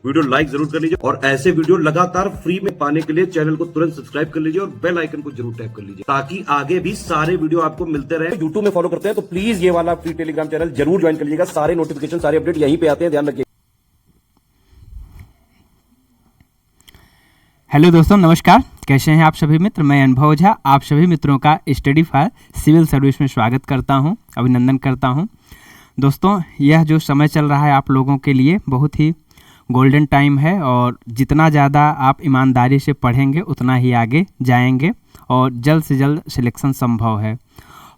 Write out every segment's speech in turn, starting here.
Video like जरूर कर लीजिए और ऐसे वीडियो लगातार फ्री में पाने के लिए चैनल को तुरंत सब्सक्राइब कर लीजिए और बेल आइकन को जरूर टैप कर लीजिए ताकि आगे भी सारे वीडियो आपको मिलते रहे। यूट्यूब में फॉलो करते हैं तो प्लीज ये वाला फ्री टेलीग्राम चैनल जरूर ज्वाइन कर लीजिएगा। सारे नोटिफिकेशन सारे अपडेट यहीं पे आते हैं, ध्यान रखिए। हेलो दोस्तों, नमस्कार। कैसे हैं आप सभी मित्र? मैं अनुभव ओझा आप सभी मित्रों का स्टडी फॉर सिविल सर्विस में स्वागत करता हूं, अभिनंदन करता हूं। दोस्तों, यह जो समय चल रहा है आप लोगों के लिए बहुत ही गोल्डन टाइम है और जितना ज़्यादा आप ईमानदारी से पढ़ेंगे उतना ही आगे जाएंगे और जल्द से जल्द सिलेक्शन संभव है।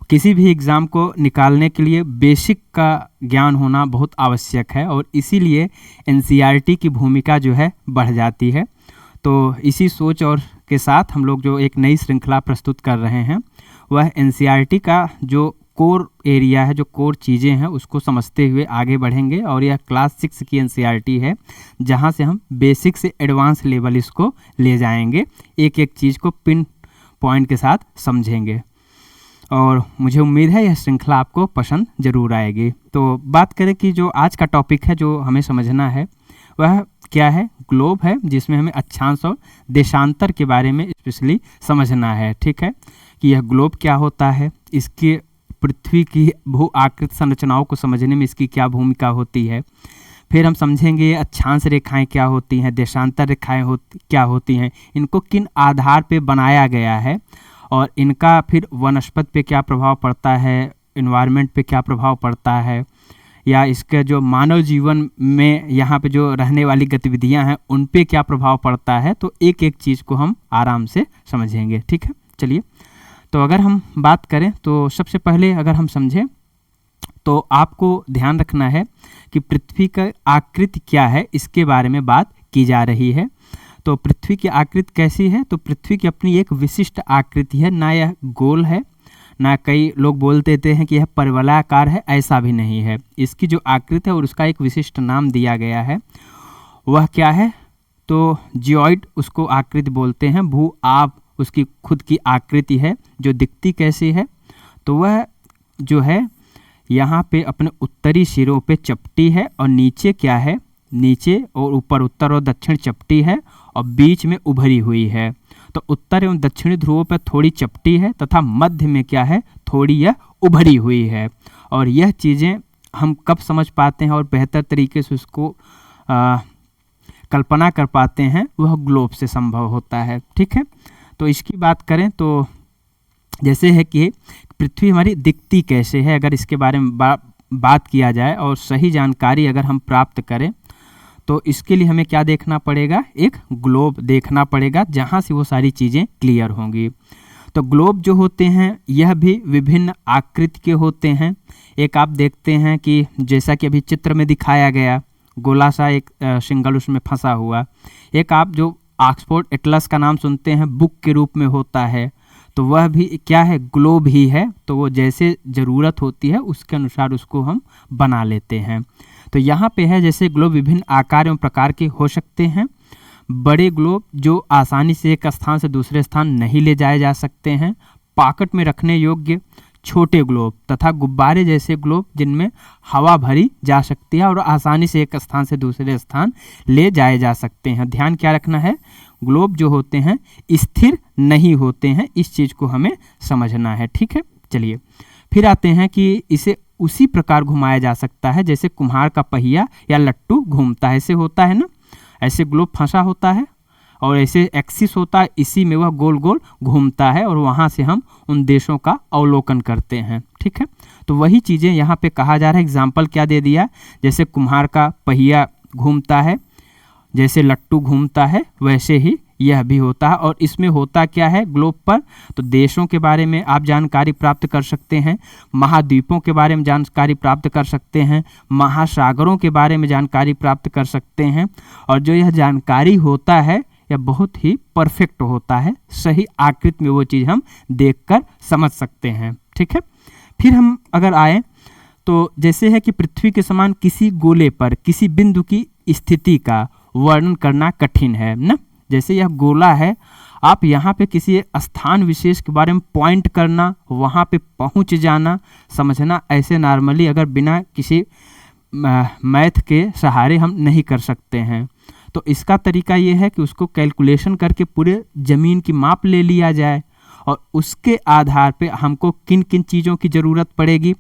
किसी भी एग्ज़ाम को निकालने के लिए बेसिक का ज्ञान होना बहुत आवश्यक है और इसीलिए एनसीईआरटी की भूमिका जो है बढ़ जाती है। तो इसी सोच और के साथ हम लोग जो एक नई श्रृंखला प्रस्तुत कर रहे हैं वह एनसीईआरटी का जो कोर एरिया है, जो कोर चीज़ें हैं उसको समझते हुए आगे बढ़ेंगे और यह क्लास 6 की एनसीईआरटी है जहां से हम बेसिक से एडवांस लेवल इसको ले जाएंगे, एक एक चीज़ को पिन पॉइंट के साथ समझेंगे और मुझे उम्मीद है यह श्रृंखला आपको पसंद ज़रूर आएगी। तो बात करें कि जो आज का टॉपिक है जो हमें समझना है वह क्या है? ग्लोब है, जिसमें हमें अक्षांश और देशांतर के बारे में स्पेशली समझना है। ठीक है, कि यह ग्लोब क्या होता है, इसके पृथ्वी की भू आकृत संरचनाओं को समझने में इसकी क्या भूमिका होती है। फिर हम समझेंगे अक्षांश रेखाएं क्या होती हैं, देशांतर रेखाएं क्या होती हैं, इनको किन आधार पे बनाया गया है और इनका फिर वनस्पति पे क्या प्रभाव पड़ता है, इन्वायरमेंट पे क्या प्रभाव पड़ता है, या इसके जो मानव जीवन में यहाँ पे जो रहने वाली गतिविधियाँ हैं उन पे क्या प्रभाव पड़ता है। तो एक एक चीज़ को हम आराम से समझेंगे। ठीक है, चलिए। तो अगर हम बात करें तो सबसे पहले अगर हम समझें तो आपको ध्यान रखना है कि पृथ्वी का आकृति क्या है, इसके बारे में बात की जा रही है। तो पृथ्वी की आकृति कैसी है? तो पृथ्वी की अपनी एक विशिष्ट आकृति है, ना यह गोल है, ना कई लोग बोल देते हैं कि यह परवलयाकार है, ऐसा भी नहीं है। इसकी जो आकृति है और उसका एक विशिष्ट नाम दिया गया है, वह क्या है? तो जियोइड उसको आकृति बोलते हैं। भू आप उसकी खुद की आकृति है जो दिखती कैसी है? तो वह जो है यहाँ पे अपने उत्तरी सिरों पे चपटी है और नीचे क्या है? नीचे और ऊपर उत्तर और दक्षिण चपटी है और बीच में उभरी हुई है। तो उत्तर एवं दक्षिणी ध्रुवों पर थोड़ी चपटी है तथा मध्य में क्या है? थोड़ी यह उभरी हुई है। और यह चीज़ें हम कब समझ पाते हैं और बेहतर तरीके से उसको कल्पना कर पाते हैं, वह ग्लोब से संभव होता है। ठीक है, तो इसकी बात करें तो जैसे है कि पृथ्वी हमारी दिखती कैसे है, अगर इसके बारे में बात किया जाए और सही जानकारी अगर हम प्राप्त करें तो इसके लिए हमें क्या देखना पड़ेगा? एक ग्लोब देखना पड़ेगा जहाँ से वो सारी चीज़ें क्लियर होंगी। तो ग्लोब जो होते हैं यह भी विभिन्न आकृति के होते हैं। एक आप देखते हैं कि जैसा कि अभी चित्र में दिखाया गया, गोला सा एक सिंगल उसमें फंसा हुआ। एक आप जो ऑक्सफोर्ड एटलस का नाम सुनते हैं, बुक के रूप में होता है, तो वह भी क्या है? ग्लोब ही है। तो वो जैसे ज़रूरत होती है उसके अनुसार उसको हम बना लेते हैं। तो यहाँ पे है जैसे ग्लोब विभिन्न आकार एवं प्रकार के हो सकते हैं। बड़े ग्लोब जो आसानी से एक स्थान से दूसरे स्थान नहीं ले जाए जा सकते हैं, पॉकेट में रखने योग्य छोटे ग्लोब तथा गुब्बारे जैसे ग्लोब जिनमें हवा भरी जा सकती है और आसानी से एक स्थान से दूसरे स्थान ले जाए जा सकते हैं। ध्यान क्या रखना है? ग्लोब जो होते हैं स्थिर नहीं होते हैं, इस चीज़ को हमें समझना है। ठीक है, चलिए फिर आते हैं कि इसे उसी प्रकार घुमाया जा सकता है जैसे कुम्हार का पहिया या लट्टू घूमता है, ऐसे होता है ना, ऐसे ग्लोब फंसा होता है और ऐसे एक्सिस होता है, इसी में वह गोल गोल घूमता है और वहाँ से हम उन देशों का अवलोकन करते हैं। ठीक है, तो वही चीज़ें यहाँ पे कहा जा रहा है। एग्जाम्पल क्या दे दिया? जैसे कुम्हार का पहिया घूमता है, जैसे लट्टू घूमता है, वैसे ही यह भी होता है। और इसमें होता क्या है ग्लोब पर? तो देशों के बारे में आप जानकारी प्राप्त कर सकते हैं, महाद्वीपों के बारे में जानकारी प्राप्त कर सकते हैं, महासागरों के बारे में जानकारी प्राप्त कर सकते हैं। और जो यह जानकारी होता है यह बहुत ही परफेक्ट होता है, सही आकृति में वो चीज़ हम देखकर समझ सकते हैं। ठीक है, फिर हम अगर आए तो जैसे है कि पृथ्वी के समान किसी गोले पर किसी बिंदु की स्थिति का वर्णन करना कठिन है ना। जैसे यह गोला है, आप यहाँ पे किसी स्थान विशेष के बारे में पॉइंट करना, वहाँ पे पहुँच जाना, समझना, ऐसे नॉर्मली अगर बिना किसी मैथ के सहारे हम नहीं कर सकते हैं। तो इसका तरीका ये है कि उसको कैलकुलेशन करके पूरे ज़मीन की माप ले लिया जाए और उसके आधार पे हमको किन किन चीज़ों की ज़रूरत पड़ेगी,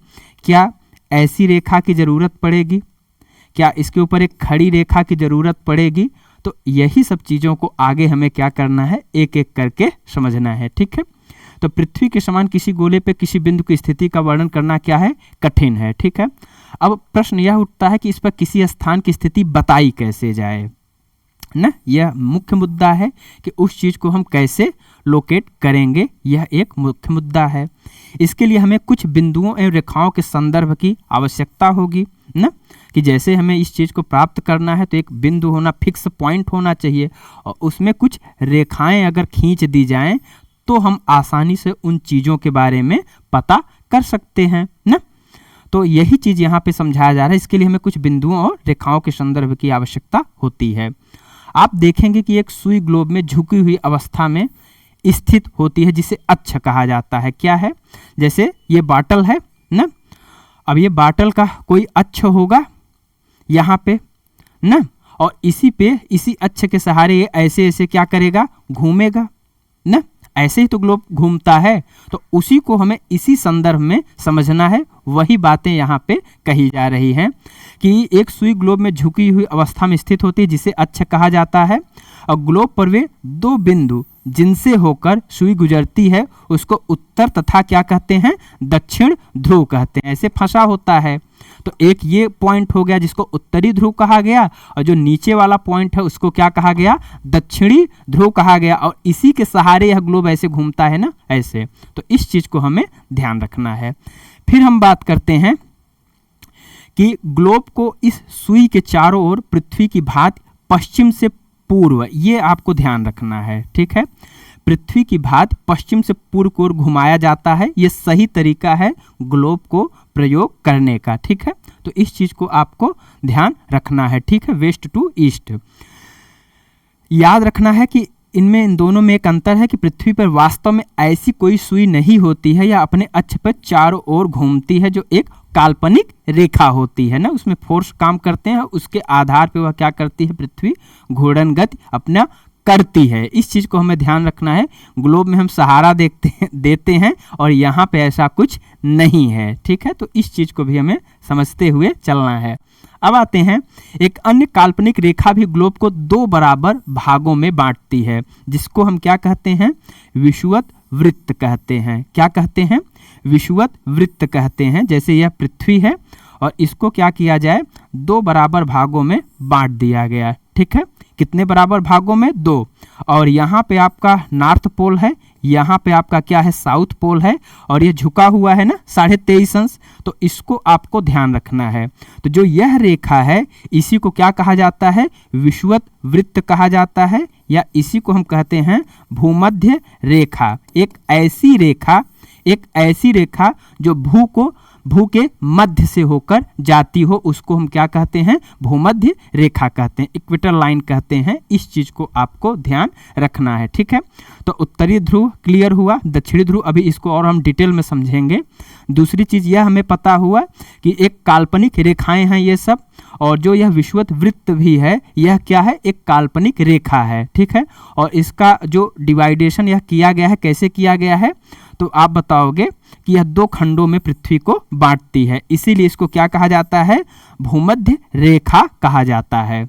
क्या ऐसी रेखा की ज़रूरत पड़ेगी, क्या इसके ऊपर एक खड़ी रेखा की ज़रूरत पड़ेगी। तो यही सब चीज़ों को आगे हमें क्या करना है, एक एक करके समझना है। ठीक है, तो पृथ्वी के समान किसी गोले पे किसी बिंदु की स्थिति का वर्णन करना क्या है, कठिन है। ठीक है, अब प्रश्न यह उठता है कि इस पर किसी स्थान की स्थिति बताई कैसे जाए ना। यह मुख्य मुद्दा है कि उस चीज़ को हम कैसे लोकेट करेंगे, यह एक मुख्य मुद्दा है। इसके लिए हमें कुछ बिंदुओं एवं रेखाओं के संदर्भ की आवश्यकता होगी ना, कि जैसे हमें इस चीज़ को प्राप्त करना है तो एक बिंदु होना, फिक्स पॉइंट होना चाहिए और उसमें कुछ रेखाएं अगर खींच दी जाएं तो हम आसानी से उन चीज़ों के बारे में पता कर सकते हैं ना। तो यही चीज़ यहाँ पे समझाया जा रहा है। इसके लिए हमें कुछ बिंदुओं और रेखाओं के संदर्भ की आवश्यकता होती है। आप देखेंगे कि एक सुई ग्लोब में झुकी हुई अवस्था में स्थित होती है जिसे अक्ष कहा जाता है। क्या है, जैसे ये बाटल है ना, अब ये बाटल का कोई अक्ष होगा यहाँ पे ना, और इसी अक्ष के सहारे ये ऐसे ऐसे क्या करेगा, घूमेगा ना। ऐसे ही तो ग्लोब घूमता है, तो उसी को हमें इसी संदर्भ में समझना है। वही बातें यहाँ पे कही जा रही हैं कि एक सुई ग्लोब में झुकी हुई अवस्था में स्थित होती है जिसे अक्ष कहा जाता है, और ग्लोब पर वे दो बिंदु जिनसे होकर सुई गुजरती है उसको उत्तर तथा क्या कहते हैं, दक्षिण ध्रुव कहते हैं। ऐसे फंसा होता है, तो एक ये पॉइंट हो गया जिसको उत्तरी ध्रुव कहा गया, और जो नीचे वाला पॉइंट है उसको क्या कहा गया, दक्षिणी ध्रुव कहा गया, और इसी के सहारे यह ग्लोब ऐसे घूमता है ना, ऐसे। तो इस चीज को हमें ध्यान रखना है। फिर हम बात करते हैं कि ग्लोब को इस सुई के चारों ओर पृथ्वी की भांति पश्चिम से पूर्व, ये आपको ध्यान रखना है। ठीक है, पृथ्वी की भांति पश्चिम से पूर्व की ओर घुमाया जाता है। ये सही तरीका है ग्लोब को प्रयोग करने का। ठीक है, तो इस चीज को आपको ध्यान रखना है। ठीक है, वेस्ट टू ईस्ट। याद रखना है कि इनमें, इन दोनों में एक अंतर है कि पृथ्वी पर वास्तव में ऐसी कोई सुई नहीं होती है या अपने अक्ष पर चारों ओर घूमती है, जो एक काल्पनिक रेखा होती है ना, उसमें फोर्स काम करते हैं, उसके आधार पर वह क्या करती है, पृथ्वी घूर्णन गति अपना करती है। इस चीज को हमें ध्यान रखना है। ग्लोब में हम सहारा देते हैं और यहाँ पे ऐसा कुछ नहीं है। ठीक है, तो इस चीज को भी हमें समझते हुए चलना है। अब आते हैं, एक अन्य काल्पनिक रेखा भी ग्लोब को दो बराबर भागों में बांटती है, जिसको हम क्या कहते हैं, विषुवत वृत्त कहते हैं। क्या कहते हैं, विषुवत वृत्त कहते हैं। जैसे यह पृथ्वी है और इसको क्या किया जाए, दो बराबर भागों में बांट दिया गया। ठीक है, कितने बराबर भागों में, दो। और यहाँ पे आपका नॉर्थ पोल है, यहाँ पे आपका क्या है, साउथ पोल है, और ये झुका हुआ है ना 23.5 अंश। तो इसको आपको ध्यान रखना है। तो जो यह रेखा है इसी को क्या कहा जाता है, विषुवत वृत्त कहा जाता है, या इसी को हम कहते हैं भूमध्य रेखा। एक ऐसी रेखा जो भू के मध्य से होकर जाती हो, उसको हम क्या कहते हैं, भूमध्य रेखा कहते हैं, इक्वेटर लाइन कहते हैं। इस चीज को आपको ध्यान रखना है। ठीक है, तो उत्तरी ध्रुव क्लियर हुआ, दक्षिणी ध्रुव अभी इसको और हम डिटेल में समझेंगे। दूसरी चीज यह हमें पता हुआ कि एक काल्पनिक रेखाएं हैं ये सब, और जो यह विषुवत वृत्त भी है यह क्या है, एक काल्पनिक रेखा है। ठीक है, और इसका जो डिवाइडेशन यह किया गया है, कैसे किया गया है, तो आप बताओगे कि यह दो खंडों में पृथ्वी को बांटती है, इसीलिए इसको क्या कहा जाता है, भूमध्य रेखा कहा जाता है।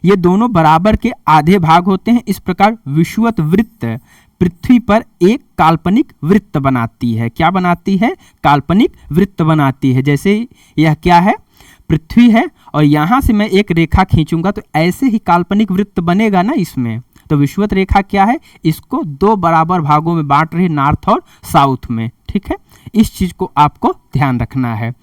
ये दोनों बराबर के आधे भाग होते हैं। इस प्रकार विषुवत वृत्त पृथ्वी पर एक काल्पनिक वृत्त बनाती है। क्या बनाती है, काल्पनिक वृत्त बनाती है। जैसे यह क्या है, पृथ्वी है, और यहां से मैं एक रेखा खींचूंगा तो ऐसे ही काल्पनिक वृत्त बनेगा ना इसमें। तो विषुवत रेखा क्या है, इसको दो बराबर भागों में बांट रही, नॉर्थ और साउथ में। ठीक है, इस चीज को आपको ध्यान रखना है।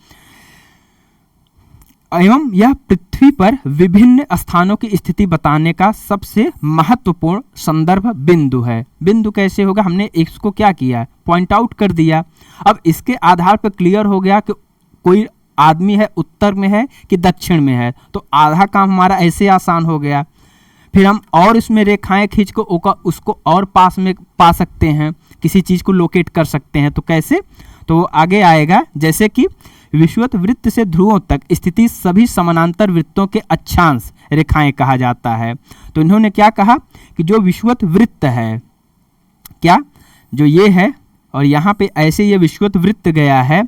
एवं यह पृथ्वी पर विभिन्न स्थानों की स्थिति बताने का सबसे महत्वपूर्ण संदर्भ बिंदु है। बिंदु कैसे होगा, हमने इसको क्या किया, पॉइंट आउट कर दिया। अब इसके आधार पर क्लियर हो गया कि कोई आदमी है उत्तर में है कि दक्षिण में है, तो आधा काम हमारा ऐसे आसान हो गया। फिर हम और इसमें रेखाएं खींच को उसको और पास में पा सकते हैं, किसी चीज को लोकेट कर सकते हैं। तो कैसे, तो आगे आएगा, जैसे कि विषुवत वृत्त से ध्रुवों तक स्थिति सभी समानांतर वृत्तों के अक्षांश रेखाएं कहा जाता है। तो इन्होंने क्या कहा कि जो विषुवत वृत्त है, क्या जो ये है और यहाँ पे ऐसे ये विषुवत वृत्त गया है,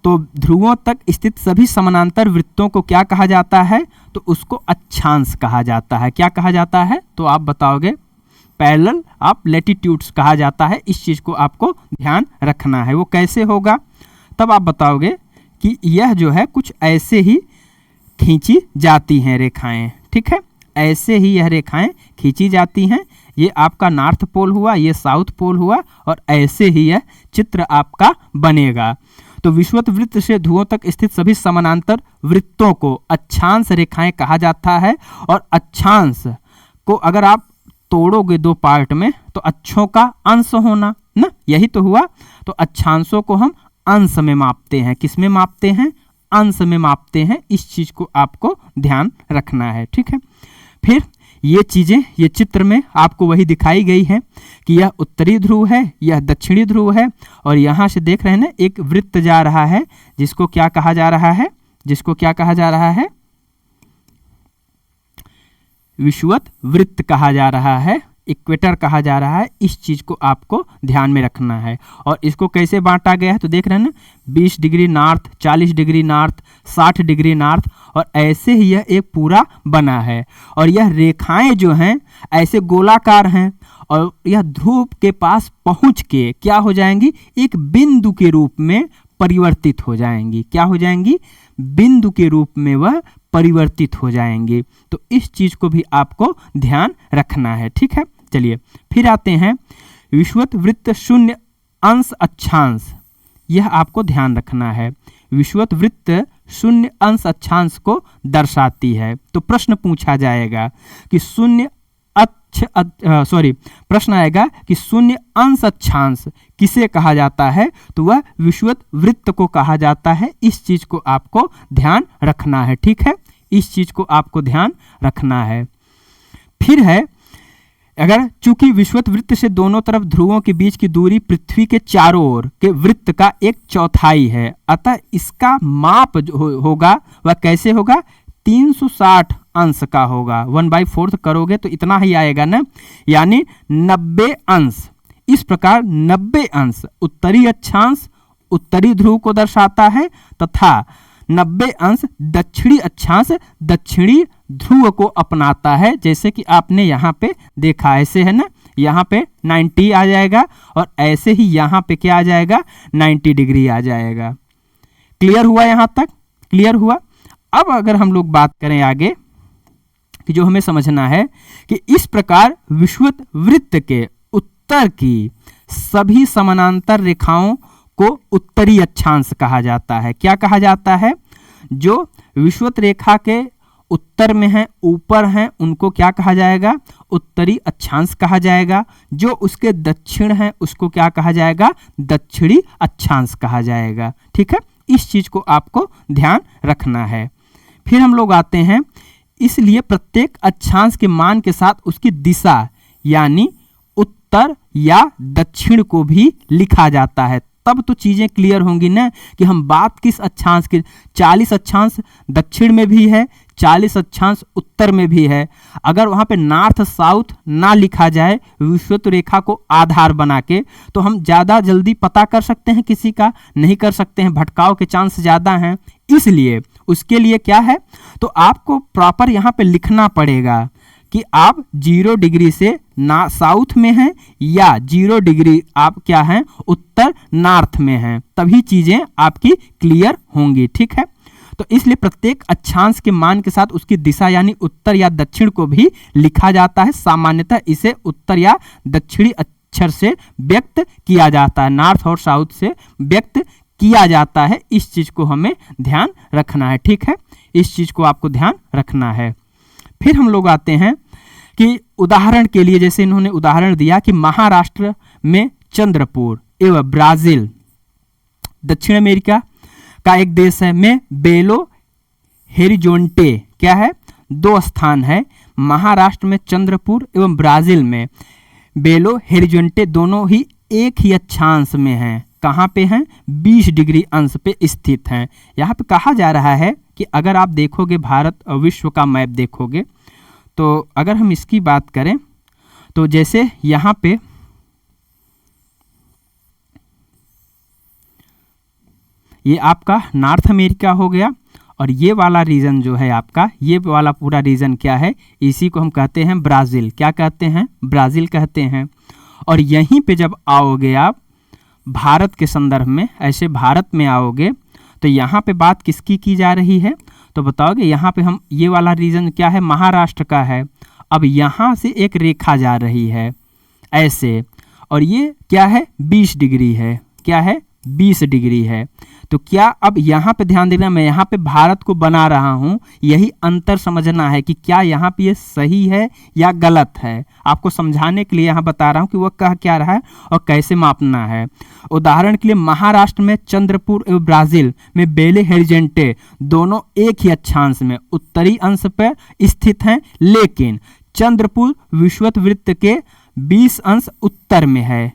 तो ध्रुवों तक स्थित सभी समानांतर वृत्तों को क्या कहा जाता है, तो उसको अक्षांश कहा जाता है। क्या कहा जाता है, तो आप बताओगे पैरेलल ऑफ लैटिट्यूड्स कहा जाता है। इस चीज़ को आपको ध्यान रखना है। वो कैसे होगा, तब आप बताओगे कि यह जो है कुछ ऐसे ही खींची जाती हैं रेखाएं, ठीक है, ऐसे ही यह रेखाएं खींची जाती हैं। ये आपका नॉर्थ पोल हुआ, ये साउथ पोल हुआ, और ऐसे ही यह चित्र आपका बनेगा। तो विषुवत वृत्त से ध्रुवों तक स्थित सभी समानांतर वृत्तों को अक्षांश रेखाएं कहा जाता है। और अक्षांश को अगर आप तोड़ोगे दो पार्ट में, तो अक्षों का अंश होना ना, यही तो हुआ। तो अक्षांशों को हम अंश में मापते हैं। किस में मापते हैं, अंश में मापते हैं। इस चीज को आपको ध्यान रखना है, ठीक है। फिर ये चीजें, ये चित्र में आपको वही दिखाई गई है कि यह उत्तरी ध्रुव है, यह दक्षिणी ध्रुव है, और यहां से देख रहे हैं ना एक वृत्त जा रहा है, जिसको क्या कहा जा रहा है, जिसको क्या कहा जा रहा है, विषुवत वृत्त कहा जा रहा है, इक्वेटर कहा जा रहा है। इस चीज को आपको ध्यान में रखना है। और इसको कैसे बांटा गया है, तो देख रहे हैं ना 20 degree north, 40 degree north, 60 degree north, और ऐसे ही यह एक पूरा बना है। और यह रेखाएं जो हैं ऐसे गोलाकार हैं, और यह ध्रुव के पास पहुंच के क्या हो जाएंगी, एक बिंदु के रूप में परिवर्तित हो जाएंगी। क्या हो जाएंगी, बिंदु के रूप में वह परिवर्तित हो जाएंगे। तो इस चीज को भी आपको ध्यान रखना है, ठीक है। चलिए फिर आते हैं विषुवत वृत्त शून्य अंश अक्षांश। यह आपको ध्यान रखना है। विषुवत वृत्त शून्य अंश अक्षांश को दर्शाती है। तो प्रश्न पूछा जाएगा कि प्रश्न आएगा कि शून्य अंश अक्षांश किसे कहा जाता है, तो वह विषुवत वृत्त को कहा जाता है। इस चीज को आपको ध्यान रखना है, ठीक है, इस चीज को आपको ध्यान रखना है। फिर है, अगर चूंकि विषुवत वृत्त से दोनों तरफ ध्रुवों के बीच की दूरी पृथ्वी के चारों ओर के वृत्त का 1/4 है, अतः इसका माप जो होगा वह कैसे होगा, 360 अंश का होगा। 1/4 करोगे तो इतना ही आएगा ना, यानी 90 अंश। इस प्रकार 90 अंश उत्तरी अक्षांश उत्तरी ध्रुव को दर्शाता है, तथा 90 अंश दक्षिणी अक्षांश दक्षिणी ध्रुव को अपनाता है। जैसे कि आपने यहाँ पे देखा, ऐसे है ना, यहाँ पे 90 आ जाएगा, और ऐसे ही यहाँ पे क्या आ जाएगा, 90 डिग्री आ जाएगा। क्लियर हुआ, यहाँ तक क्लियर हुआ। अब अगर हम लोग बात करें आगे, कि जो हमें समझना है कि इस प्रकार विषुवत वृत्त के उत्तर की सभी समानांतर रेखाओं को उत्तरी अक्षांश कहा जाता है। क्या कहा जाता है, जो विषुवत रेखा के उत्तर में है, ऊपर हैं, उनको क्या कहा जाएगा, उत्तरी अक्षांश कहा जाएगा। जो उसके दक्षिण है उसको क्या कहा जाएगा, दक्षिणी अक्षांश कहा जाएगा, ठीक है। इस चीज को आपको ध्यान रखना है। फिर हम लोग आते हैं, इसलिए प्रत्येक अक्षांश के मान के साथ उसकी दिशा यानी उत्तर या दक्षिण को भी लिखा जाता है। तब तो चीजें क्लियर होंगी ना कि हम बात किस अक्षांश की। 40 अक्षांश दक्षिण में भी है, 40 अक्षांश उत्तर में भी है। अगर वहां पे नॉर्थ साउथ ना लिखा जाए विषुवत रेखा को आधार बना के, तो हम ज्यादा जल्दी पता कर सकते हैं, किसी का नहीं कर सकते हैं, भटकाव के चांस ज्यादा हैं। इसलिए उसके लिए क्या है, तो आपको प्रॉपर यहाँ पे लिखना पड़ेगा कि आप 0 डिग्री से ना साउथ में हैं, या 0 डिग्री आप क्या हैं, उत्तर नॉर्थ में हैं। तभी चीजें आपकी क्लियर होंगी, ठीक है। तो इसलिए प्रत्येक अक्षांश के मान के साथ उसकी दिशा यानी उत्तर या दक्षिण को भी लिखा जाता है। सामान्यतः इसे उत्तर या दक्षिणी अक्षर से व्यक्त किया जाता है, नॉर्थ और साउथ से व्यक्त किया जाता है। इस चीज को हमें ध्यान रखना है, ठीक है, इस चीज को आपको ध्यान रखना है। फिर हम लोग आते हैं कि उदाहरण के लिए, जैसे इन्होंने उदाहरण दिया कि महाराष्ट्र में चंद्रपुर एवं ब्राजील दक्षिण अमेरिका का एक देश है में बेलो हेरिजोंटे क्या है, 2 स्थान है। महाराष्ट्र में चंद्रपुर एवं ब्राजील में बेलो हेरिजोंटे दोनों ही एक ही अक्षांश में हैं। कहाँ पे हैं, 20 डिग्री अंश पे स्थित हैं। यहाँ पे कहा जा रहा है कि कि अगर आप देखोगे भारत और विश्व का मैप देखोगे, तो अगर हम इसकी बात करें तो जैसे यहाँ पे ये आपका नॉर्थ अमेरिका हो गया, और ये वाला रीजन जो है आपका, ये वाला पूरा रीजन क्या है, इसी को हम कहते हैं ब्राज़ील। क्या कहते हैं? ब्राज़ील कहते हैं। और यहीं पे जब आओगे आप भारत के संदर्भ में, ऐसे भारत में आओगे तो यहाँ पे बात किसकी की जा रही है, तो बताओगे यहाँ पे हम, ये वाला रीजन क्या है, महाराष्ट्र का है। अब यहाँ से एक रेखा जा रही है ऐसे, और ये क्या है, 20 डिग्री है। क्या है? 20 डिग्री है। तो क्या अब यहाँ पे ध्यान देना, मैं यहाँ पे भारत को बना रहा हूँ, यही अंतर समझना है कि क्या यहाँ पे ये सही है या गलत है। आपको समझाने के लिए यहाँ बता रहा हूँ कि वह कह क्या रहा है और कैसे मापना है। उदाहरण के लिए महाराष्ट्र में चंद्रपुर एवं ब्राज़ील में बेले होरिज़ोंटे दोनों एक ही अक्षांश में उत्तरी अंश पर स्थित हैं, लेकिन चंद्रपुर विषुवत के 20 अंश उत्तर में है।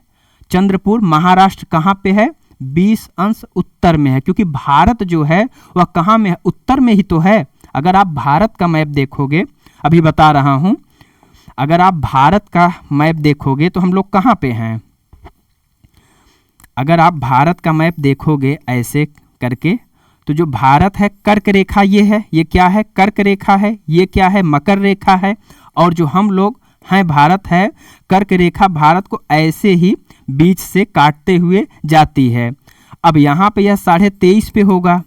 चंद्रपुर महाराष्ट्र कहाँ पे है? 20 अंश उत्तर में है, क्योंकि भारत जो है वह कहाँ में है? उत्तर में ही तो है। अगर आप भारत का मैप देखोगे, अभी बता रहा हूं, अगर आप भारत का मैप देखोगे तो हम लोग कहाँ पे हैं? अगर आप भारत का मैप देखोगे ऐसे करके, तो जो भारत है कर्क रेखा ये है, ये क्या है? कर्क रेखा है। ये क्या है? मकर रेखा है। और जो हम लोग हैं भारत है कर्क रेखा, भारत को ऐसे ही बीच से काटते हुए जाती है। अब यहाँ पे यह 23.5 पे होगा,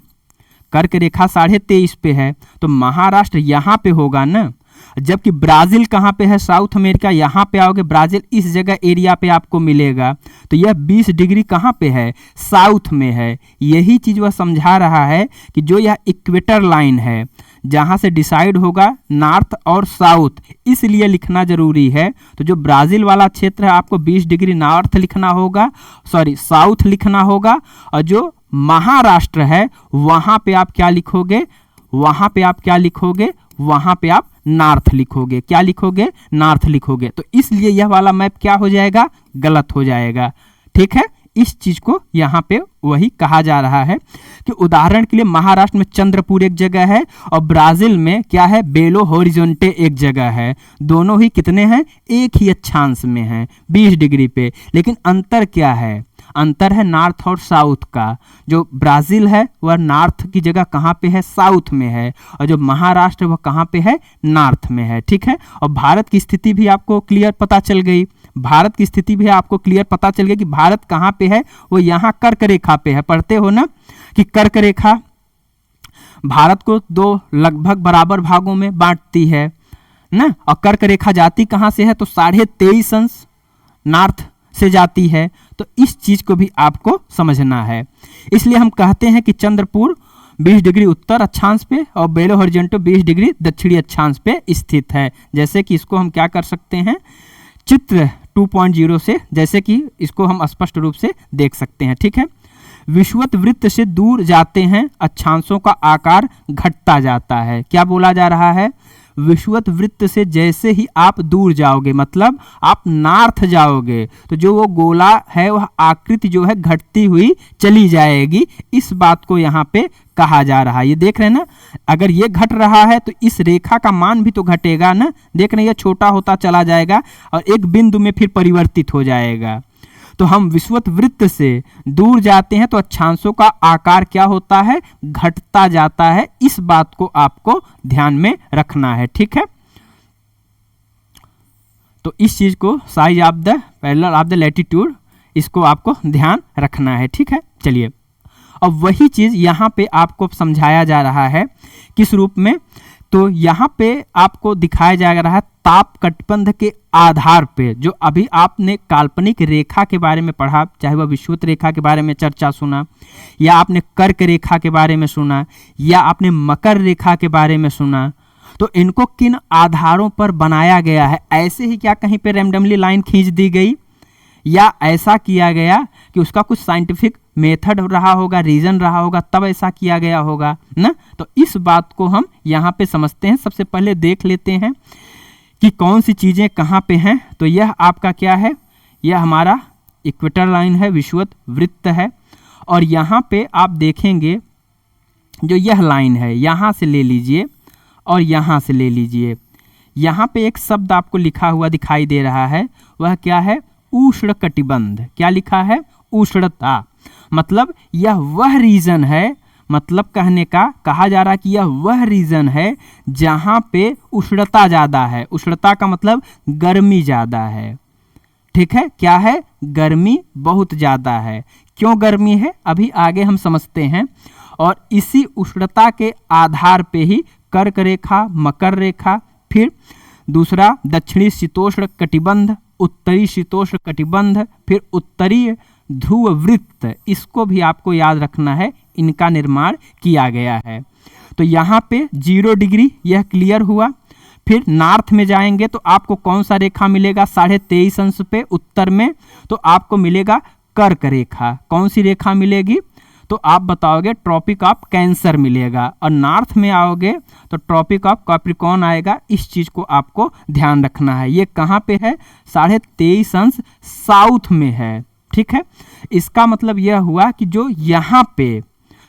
कर्क रेखा 23.5 पे है, तो महाराष्ट्र यहाँ पे होगा ना। जबकि ब्राज़ील कहाँ पे है? South America. यहाँ पे आओगे ब्राज़ील इस जगह एरिया पे आपको मिलेगा, तो यह 20 डिग्री कहाँ पे है? साउथ में है। यही चीज़ वह समझा रहा है कि जो यह इक्वेटर लाइन है जहाँ से डिसाइड होगा नॉर्थ और साउथ, इसलिए लिखना जरूरी है। तो जो ब्राज़ील वाला क्षेत्र है आपको 20 डिग्री नॉर्थ लिखना होगा, सॉरी साउथ लिखना होगा, और जो महाराष्ट्र है वहाँ पे आप क्या लिखोगे? वहाँ पे आप क्या लिखोगे? वहाँ पे आप नॉर्थ लिखोगे। क्या लिखोगे? नॉर्थ लिखोगे। तो इसलिए यह वाला मैप क्या हो जाएगा? गलत हो जाएगा। ठीक है, इस चीज को यहाँ पे वही कहा जा रहा है कि उदाहरण के लिए महाराष्ट्र में चंद्रपुर एक जगह है और ब्राज़ील में क्या है? बेलो होरिज़ोंटे एक जगह है। दोनों ही कितने हैं? एक ही अक्षांश में हैं, 20 डिग्री पे। लेकिन अंतर क्या है? अंतर है नॉर्थ और साउथ का। जो ब्राज़ील है वह नॉर्थ की जगह कहाँ पे है? साउथ में है। और जो महाराष्ट्र वह कहाँ पे है? नॉर्थ में है। ठीक है, और भारत की स्थिति भी आपको क्लियर पता चल गई। भारत की स्थिति भी आपको क्लियर पता चल गई कि भारत कहाँ पे है, वो यहाँ कर्क रेखा पे है। पढ़ते हो ना कि कर्क रेखा भारत को 2 लगभग बराबर भागों में बांटती है ना, और कर्क रेखा जाती कहाँ से है? तो 23.5 अंश नॉर्थ से जाती है। तो इस चीज को भी आपको समझना है। इसलिए हम कहते हैं कि चंद्रपुर 20 डिग्री उत्तर अक्षांश पे और बेलो होरिज़ोंटे 20 डिग्री दक्षिणी अक्षांश पे स्थित है। जैसे कि इसको हम क्या कर सकते हैं, चित्र 2.0 से, जैसे कि इसको हम स्पष्ट रूप से देख सकते हैं। ठीक है, विषुवत वृत्त से दूर जाते हैं अक्षांशों का आकार घटता जाता है। क्या बोला जा रहा है? विषुवत वृत्त से जैसे ही आप दूर जाओगे, मतलब आप नॉर्थ जाओगे, तो जो वो गोला है वह आकृति जो है घटती हुई चली जाएगी। इस बात को यहाँ पे कहा जा रहा है। ये देख रहे हैं ना, अगर ये घट रहा है तो इस रेखा का मान भी तो घटेगा ना। देख रहे हैं, ये छोटा होता चला जाएगा और एक बिंदु में फिर परिवर्तित हो जाएगा। तो हम विषुवत वृत्त से दूर जाते हैं तो अक्षांशों का आकार क्या होता है? घटता जाता है। इस बात को आपको ध्यान में रखना है। ठीक है, तो इस चीज को size of the parallel of the latitude, इसको आपको ध्यान रखना है। ठीक है, चलिए अब वही चीज यहाँ पे आपको समझाया जा रहा है। किस रूप में? तो यहाँ पे आपको दिखाया जा रहा है ताप कटबंध के आधार पे। जो अभी आपने काल्पनिक रेखा के बारे में पढ़ा, चाहे वह विषुवत रेखा के बारे में चर्चा सुना, या आपने कर्क रेखा के बारे में सुना, या आपने मकर रेखा के बारे में सुना, तो इनको किन आधारों पर बनाया गया है? ऐसे ही क्या कहीं पे रैंडमली लाइन खींच दी गई, या ऐसा किया गया कि उसका कुछ साइंटिफिक मेथड रहा होगा, रीजन रहा होगा, तब ऐसा किया गया होगा ना। तो इस बात को हम यहाँ पे समझते हैं। सबसे पहले देख लेते हैं कि कौन सी चीज़ें कहाँ पे हैं। तो यह आपका क्या है? यह हमारा इक्वेटर लाइन है, विषुवत वृत्त है। और यहाँ पे आप देखेंगे जो यह लाइन है यहाँ से ले लीजिए और यहाँ से ले लीजिए। यहाँ पे एक शब्द आपको लिखा हुआ दिखाई दे रहा है, वह क्या है? उष्णकटिबंध। क्या लिखा है? उष्णता। मतलब यह वह रीजन है, मतलब कहने का कहा जा रहा है कि यह वह रीजन है जहाँ पे उष्णता ज़्यादा है। उष्णता का मतलब गर्मी ज़्यादा है। ठीक है, क्या है? गर्मी बहुत ज़्यादा है। क्यों गर्मी है अभी आगे हम समझते हैं। और इसी उष्णता के आधार पे ही कर्क रेखा, मकर रेखा, फिर दूसरा दक्षिणी शीतोष्ण कटिबंध, उत्तरी शीतोष्ण कटिबंध, फिर उत्तरीय ध्रुव वृत्त, इसको भी आपको याद रखना है, इनका निर्माण किया गया है। तो यहाँ पे 0 डिग्री यह क्लियर हुआ। फिर नॉर्थ में जाएंगे तो आपको कौन सा रेखा मिलेगा? 23.5 अंश पे उत्तर में तो आपको मिलेगा कर्क रेखा। कौन सी रेखा मिलेगी? तो आप बताओगे ट्रॉपिक ऑफ कैंसर मिलेगा। और नॉर्थ में आओगे तो ट्रॉपिक ऑफ कैप्रिकॉर्न आएगा। इस चीज़ को आपको ध्यान रखना है। ये कहाँ पे है? 23.5 अंश साउथ में है। ठीक है, इसका मतलब यह हुआ कि जो यहाँ पे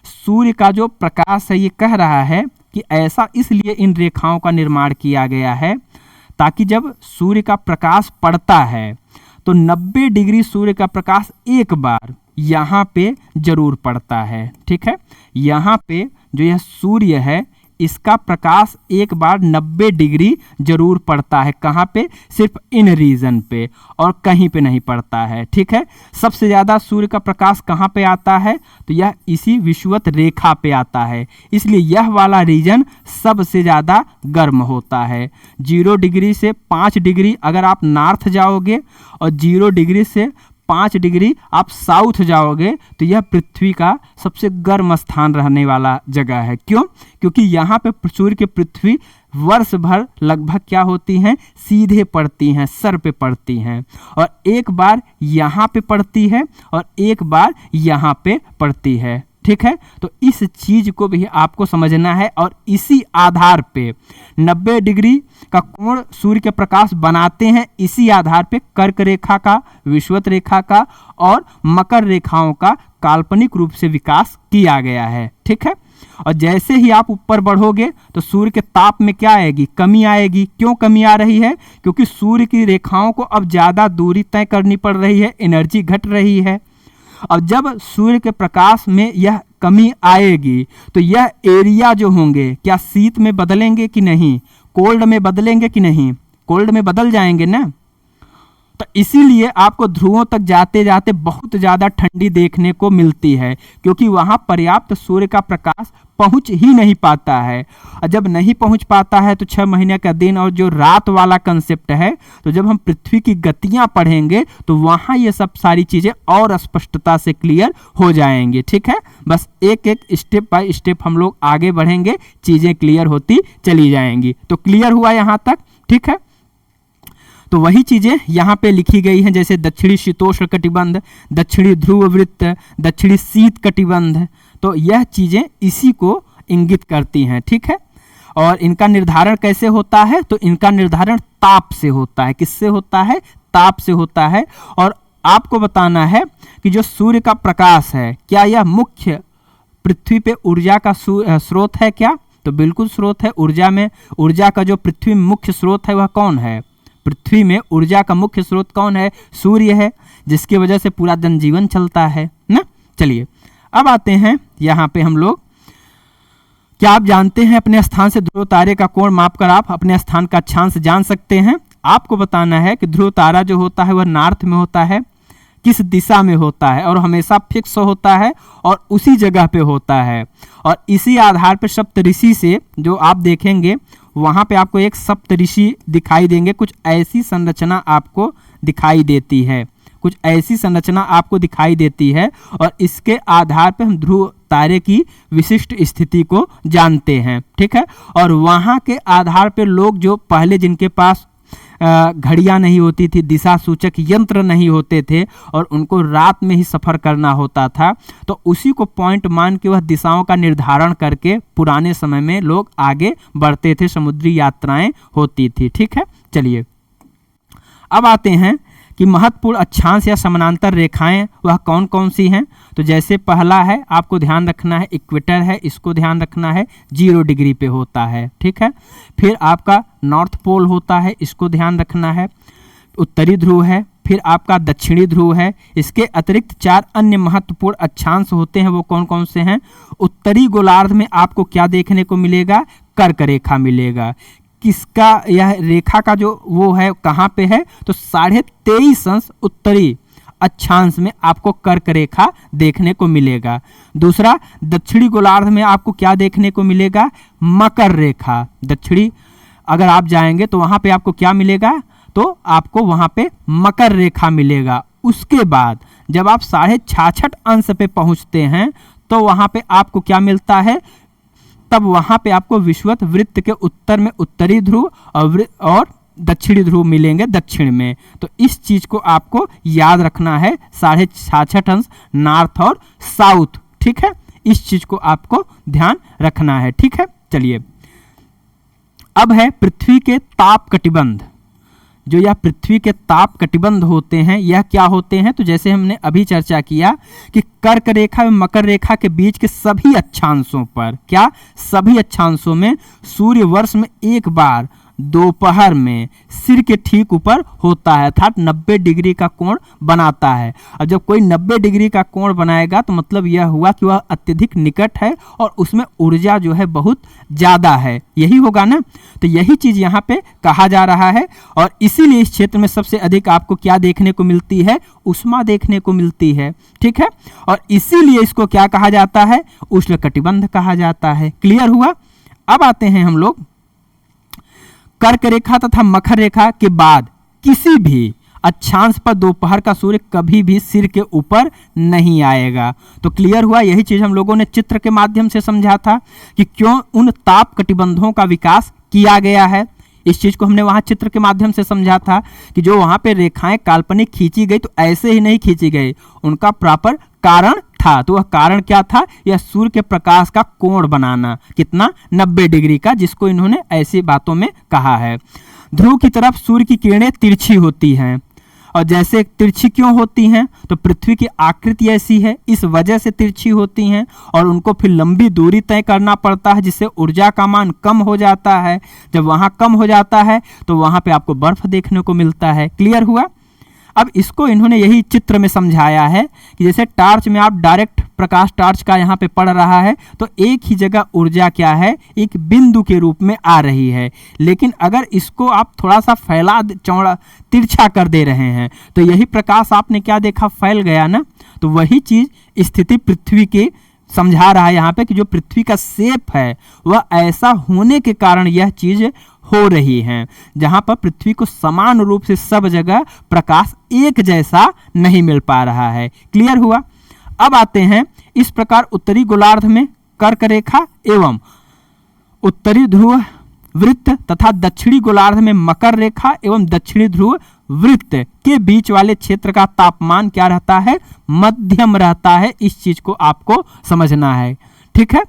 सूर्य का जो प्रकाश है, ये कह रहा है कि ऐसा इसलिए इन रेखाओं का निर्माण किया गया है ताकि जब सूर्य का प्रकाश पड़ता है तो 90 डिग्री सूर्य का प्रकाश एक बार यहाँ पे जरूर पड़ता है। ठीक है, यहाँ पे जो यह सूर्य है इसका प्रकाश एक बार 90 डिग्री जरूर पड़ता है। कहाँ पे? सिर्फ इन रीजन पे, और कहीं पे नहीं पड़ता है। ठीक है, सबसे ज़्यादा सूर्य का प्रकाश कहाँ पे आता है? तो यह इसी विषुवत रेखा पे आता है। इसलिए यह वाला रीजन सबसे ज़्यादा गर्म होता है। 0 डिग्री से 5 डिग्री अगर आप नॉर्थ जाओगे और 0 डिग्री से 5 डिग्री आप साउथ जाओगे तो यह पृथ्वी का सबसे गर्म स्थान रहने वाला जगह है। क्यों? क्योंकि यहाँ पे सूर्य की पृथ्वी वर्ष भर लगभग क्या होती हैं? सीधे पड़ती हैं, सर पे पड़ती हैं, और एक बार यहाँ पे पड़ती है और एक बार यहाँ पे पड़ती है। ठीक है, तो इस चीज को भी आपको समझना है। और इसी आधार पे 90 डिग्री का कोण सूर्य के प्रकाश बनाते हैं। इसी आधार पे कर्क रेखा का, विषुवत रेखा का और मकर रेखाओं का काल्पनिक रूप से विकास किया गया है। ठीक है, और जैसे ही आप ऊपर बढ़ोगे तो सूर्य के ताप में क्या आएगी? कमी आएगी। क्यों कमी आ रही है? क्योंकि सूर्य की रेखाओं को अब ज़्यादा दूरी तय करनी पड़ रही है, एनर्जी घट रही है। अब जब सूर्य के प्रकाश में यह कमी आएगी तो यह एरिया जो होंगे क्या शीत में बदलेंगे कि नहीं? कोल्ड में बदलेंगे कि नहीं? कोल्ड में बदल जाएंगे ना। तो इसीलिए आपको ध्रुवों तक जाते जाते बहुत ज़्यादा ठंडी देखने को मिलती है, क्योंकि वहाँ पर्याप्त सूर्य का प्रकाश पहुँच ही नहीं पाता है। और जब नहीं पहुँच पाता है तो 6 महीने का दिन और जो रात वाला कंसेप्ट है, तो जब हम पृथ्वी की गतियाँ पढ़ेंगे तो वहाँ ये सब सारी चीज़ें और स्पष्टता से क्लियर हो जाएंगी। ठीक है, बस एक एक स्टेप बाय स्टेप हम लोग आगे बढ़ेंगे, चीज़ें क्लियर होती चली जाएंगी। तो क्लियर हुआ यहाँ तक? ठीक है, तो वही चीज़ें यहाँ पे लिखी गई हैं, जैसे दक्षिणी शीतोष्ण कटिबंध, दक्षिणी ध्रुव वृत्त, दक्षिणी शीत कटिबंध। तो यह चीज़ें इसी को इंगित करती हैं। ठीक है, और इनका निर्धारण कैसे होता है? तो इनका निर्धारण ताप से होता है। किससे होता है? ताप से होता है। और आपको बताना है कि जो सूर्य का प्रकाश है, क्या यह मुख्य पृथ्वी पे ऊर्जा का स्रोत है क्या? तो बिल्कुल स्रोत है। ऊर्जा का जो पृथ्वी में मुख्य स्रोत है वह कौन है? पृथ्वी में ऊर्जा का मुख्य स्रोत कौन है? सूर्य है, जिसकी वजह से पूरा जनजीवन चलता है ना। चलिए अब आते हैं यहाँ पे हम लोग, क्या आप जानते हैं अपने स्थान से ध्रुव तारे का कोण मापकर आप अपने स्थान का अक्षांश जान सकते हैं? आपको बताना है कि ध्रुव तारा जो होता है वह नॉर्थ में होता है, किस दिशा में होता है, और हमेशा फिक्स होता है और उसी जगह पे होता है। और इसी आधार पर सप्तऋषि से जो आप देखेंगे वहाँ पे आपको एक सप्तऋषि दिखाई देंगे। कुछ ऐसी संरचना आपको दिखाई देती है, कुछ ऐसी संरचना आपको दिखाई देती है, और इसके आधार पे हम ध्रुव तारे की विशिष्ट स्थिति को जानते हैं। ठीक है, और वहाँ के आधार पे लोग जो पहले जिनके पास घड़ियाँ नहीं होती थी, दिशा सूचक यंत्र नहीं होते थे, और उनको रात में ही सफ़र करना होता था, तो उसी को पॉइंट मान के वह दिशाओं का निर्धारण करके पुराने समय में लोग आगे बढ़ते थे, समुद्री यात्राएं होती थी। ठीक है, चलिए अब आते हैं कि कि महत्वपूर्ण अक्षांश या समानांतर रेखाएं वह कौन कौन सी हैं। तो जैसे पहला है, आपको ध्यान रखना है, इक्वेटर है, इसको ध्यान रखना है, 0 डिग्री पे होता है, ठीक है। फिर आपका नॉर्थ पोल होता है, इसको ध्यान रखना है। उत्तरी ध्रुव है, फिर आपका दक्षिणी ध्रुव है। इसके अतिरिक्त 4 अन्य महत्वपूर्ण अक्षांश होते हैं, वो कौन कौन से हैं। उत्तरी गोलार्ध में आपको क्या देखने को मिलेगा, कर्क रेखा मिलेगा। किसका यह रेखा का जो वो है कहाँ पे है, तो 23.5 अंश उत्तरी अक्षांश में आपको कर्क रेखा देखने को मिलेगा। दूसरा, दक्षिणी गोलार्ध में आपको क्या देखने को मिलेगा, मकर रेखा। दक्षिणी अगर आप जाएंगे तो वहाँ पे आपको क्या मिलेगा, तो आपको वहाँ पे मकर रेखा मिलेगा। उसके बाद जब आप 66.5 अंश पे पहुँचते हैं तो वहाँ पे आपको क्या मिलता है, तब वहाँ पे आपको विषुवत वृत्त के उत्तर में उत्तरी ध्रुव और दक्षिणी ध्रुव मिलेंगे दक्षिण में। तो इस चीज को आपको याद रखना है, 66.5 अंश नॉर्थ और साउथ, ठीक है। इस चीज को आपको ध्यान रखना है, ठीक है। चलिए, अब है पृथ्वी के ताप कटिबंध। जो यह पृथ्वी के ताप कटिबंध होते हैं, यह क्या होते हैं, तो जैसे हमने अभी चर्चा किया कि कर्क रेखा एवं मकर रेखा के बीच के सभी अक्षांशों पर, क्या सभी अक्षांशों में सूर्य वर्ष में एक बार दोपहर में सिर के ठीक ऊपर होता है, अर्थात 90 डिग्री का कोण बनाता है। और जब कोई 90 डिग्री का कोण बनाएगा तो मतलब यह हुआ कि वह अत्यधिक निकट है और उसमें ऊर्जा जो है बहुत ज़्यादा है, यही होगा ना। तो यही चीज़ यहाँ पे कहा जा रहा है और इसीलिए इस क्षेत्र में सबसे अधिक आपको क्या देखने को मिलती है, उष्मा देखने को मिलती है, ठीक है। और इसीलिए इसको क्या कहा जाता है, उष्णकटिबंध कहा जाता है। क्लियर हुआ। अब आते हैं हम लोग कर्क रेखा तथा मकर रेखा के बाद किसी भी अक्षांश पर दोपहर का सूर्य कभी भी सिर के ऊपर नहीं आएगा। तो क्लियर हुआ। यही चीज हम लोगों ने चित्र के माध्यम से समझा था कि क्यों उन ताप कटिबंधों का विकास किया गया है। इस चीज को हमने वहां चित्र के माध्यम से समझा था कि जो वहां पे रेखाएं काल्पनिक खींची गई तो ऐसे ही नहीं खींची गई, उनका प्रॉपर कारण था। तो वह कारण क्या था, यह सूर्य के प्रकाश का कोण बनाना, कितना 90 डिग्री का, जिसको इन्होंने ऐसी बातों में कहा है। ध्रुव की तरफ सूर्य की किरणें तिरछी होती हैं और जैसे तिरछी क्यों होती हैं, तो पृथ्वी की आकृति ऐसी है, इस वजह से तिरछी होती हैं और उनको फिर लंबी दूरी तय करना पड़ता है, जिससे ऊर्जा का मान कम हो जाता है। जब वहाँ कम हो जाता है तो वहाँ पे आपको बर्फ देखने को मिलता है। क्लियर हुआ। अब इसको इन्होंने यही चित्र में समझाया है कि जैसे टार्च में आप डायरेक्ट प्रकाश टार्च का यहाँ पे पड़ रहा है तो एक ही जगह ऊर्जा क्या है, एक बिंदु के रूप में आ रही है। लेकिन अगर इसको आप थोड़ा सा फैला चौड़ा तिरछा कर दे रहे हैं तो यही प्रकाश आपने क्या देखा, फैल गया ना। तो वही चीज स्थिति पृथ्वी की समझा रहा है यहाँ पे कि जो पृथ्वी का शेप है वह ऐसा होने के कारण यह चीज हो रही है, जहां पर पृथ्वी को समान रूप से सब जगह प्रकाश एक जैसा नहीं मिल पा रहा है। क्लियर हुआ। अब आते हैं इस प्रकार उत्तरी गोलार्ध में कर्क रेखा एवं उत्तरी ध्रुव वृत्त तथा दक्षिणी गोलार्ध में मकर रेखा एवं दक्षिणी ध्रुव वृत्त के बीच वाले क्षेत्र का तापमान क्या रहता है, मध्यम रहता है। इस चीज को आपको समझना है, ठीक है।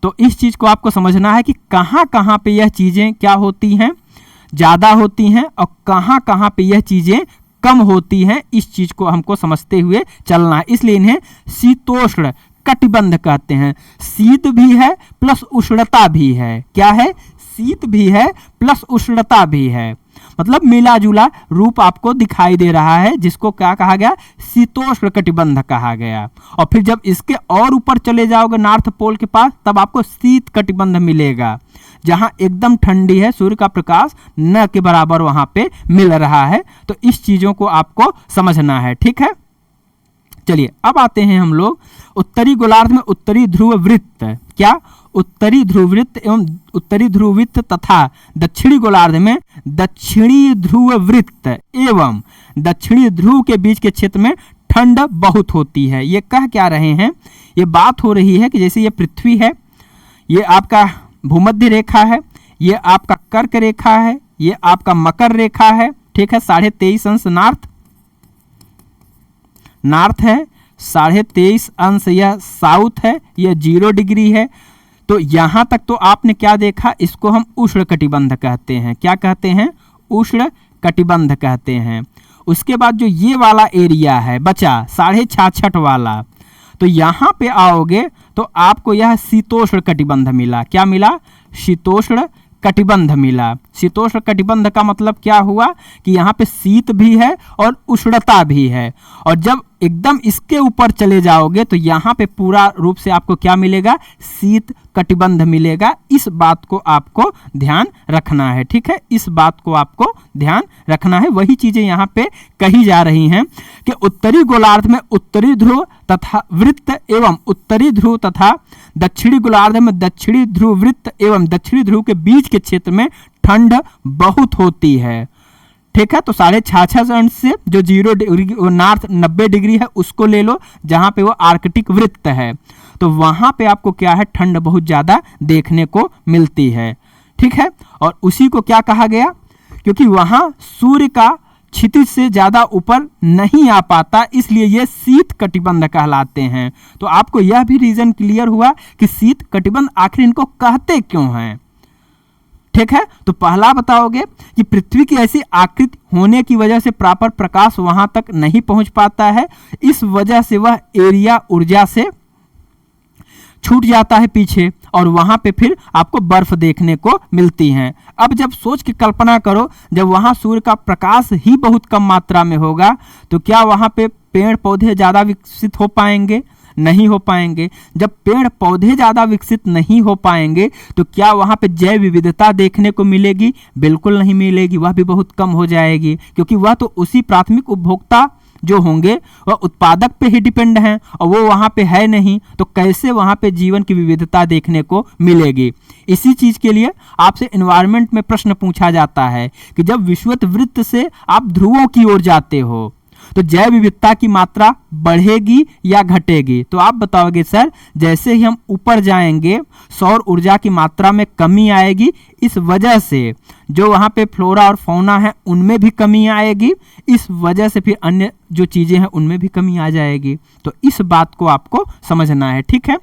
तो इस चीज को आपको समझना है कि कहाँ कहाँ पे यह चीजें क्या होती हैं, ज्यादा होती हैं और कहाँ कहाँ पे यह चीजें कम होती हैं। इस चीज को हमको समझते हुए चलना है, इसलिए इन्हें शीतोष्ण कटिबंध कहते हैं। शीत भी है प्लस उष्णता भी है। क्या है, शीत भी है प्लस उष्णता भी है, मतलब मिला जुला रूप आपको दिखाई दे रहा है, जिसको क्या कहा गया, शीतोष्ण कटिबंध कहा गया। और फिर जब इसके और ऊपर चले जाओगे नॉर्थ पोल के पास, तब आपको शीत कटिबंध मिलेगा, जहां एकदम ठंडी है, सूर्य का प्रकाश न के बराबर वहां पे मिल रहा है। तो इस चीजों को आपको समझना है, ठीक है। चलिए अब आते हैं हम लोग उत्तरी गोलार्ध में उत्तरी ध्रुव वृत्त, क्या, उत्तरी ध्रुव वृत्त एवं उत्तरी ध्रुव वृत्त तथा दक्षिणी गोलार्ध में दक्षिणी ध्रुव वृत्त एवं दक्षिणी ध्रुव के बीच के क्षेत्र में ठंड बहुत होती है। ये कह क्या रहे हैं, ये बात हो रही है कि जैसे ये पृथ्वी है, ये आपका भूमध्य रेखा है, ये आपका कर्क रेखा है, ये आपका मकर रेखा है, ठीक है। 23.5 अंश नॉर्थ है, 23.5 अंश यह साउथ है, यह 0 डिग्री है। तो यहां तक तो आपने क्या देखा, इसको हम उष्ण कटिबंध कहते हैं। क्या कहते हैं, उष्ण कटिबंध कहते हैं। उसके बाद जो ये वाला एरिया है बचा 66.5 वाला, तो यहाँ पे आओगे तो आपको यह शीतोष्ण कटिबंध मिला। क्या मिला? शीतोष्ण कटिबंध मिला। शीतोष्ण कटिबंध का मतलब क्या हुआ कि यहाँ पे शीत भी है और उष्णता भी है। और जब एकदम इसके ऊपर चले जाओगे तो यहाँ पे पूरा रूप से आपको क्या मिलेगा? शीत कटिबंध मिलेगा। इस बात को आपको ध्यान रखना है, ठीक है, इस बात को आपको ध्यान रखना है। वही चीजें यहाँ पे कही जा रही हैं कि उत्तरी गोलार्ध में उत्तरी ध्रुव तथा वृत्त एवं उत्तरी ध्रुव तथा दक्षिणी गोलार्ध में दक्षिणी ध्रुव वृत्त एवं दक्षिणी ध्रुव के बीच के क्षेत्र में ठंड बहुत होती है, ठीक है। तो 66.5 से जो 0 डिग्री नॉर्थ 90 डिग्री है उसको ले लो, जहां पे वो आर्कटिक वृत्त है, तो वहां पे आपको क्या है? ठंड बहुत ज्यादा देखने को मिलती है, ठीक है। और उसी को क्या कहा गया? क्योंकि वहां सूर्य का क्षितिज से ज्यादा ऊपर नहीं आ पाता, इसलिए ये शीत कटिबंध कहलाते हैं। तो आपको यह भी रीजन क्लियर हुआ कि शीत कटिबंध आखिर इनको कहते क्यों हैं, ठीक है। तो पहला बताओगे कि पृथ्वी की ऐसी आकृति होने की वजह से प्रॉपर प्रकाश वहां तक नहीं पहुंच पाता है, इस वजह से वह एरिया ऊर्जा से छूट जाता है पीछे, और वहां पे फिर आपको बर्फ देखने को मिलती है। अब जब सोच के कल्पना करो, जब वहां सूर्य का प्रकाश ही बहुत कम मात्रा में होगा तो क्या वहां पे पेड़ पौधे ज्यादा विकसित हो पाएंगे? नहीं हो पाएंगे। जब पेड़ पौधे ज्यादा विकसित नहीं हो पाएंगे तो क्या वहां पे जैव विविधता देखने को मिलेगी? बिल्कुल नहीं मिलेगी, वह भी बहुत कम हो जाएगी, क्योंकि वह तो उसी प्राथमिक उपभोक्ता जो होंगे वह उत्पादक पे ही डिपेंड हैं, और वो वहां पे है नहीं, तो कैसे वहां पे जीवन की विविधता देखने को मिलेगी? इसी चीज के लिए आपसे एनवायरनमेंट में प्रश्न पूछा जाता है कि जब विषुवत वृत्त से आप ध्रुवों की ओर जाते हो तो जैव विविधता की मात्रा बढ़ेगी या घटेगी? तो आप बताओगे सर जैसे ही हम ऊपर जाएंगे सौर ऊर्जा की मात्रा में कमी आएगी, इस वजह से जो वहां पे फ्लोरा और फौना है उनमें भी कमी आएगी, इस वजह से फिर अन्य जो चीजें हैं उनमें भी कमी आ जाएगी। तो इस बात को आपको समझना है, ठीक है।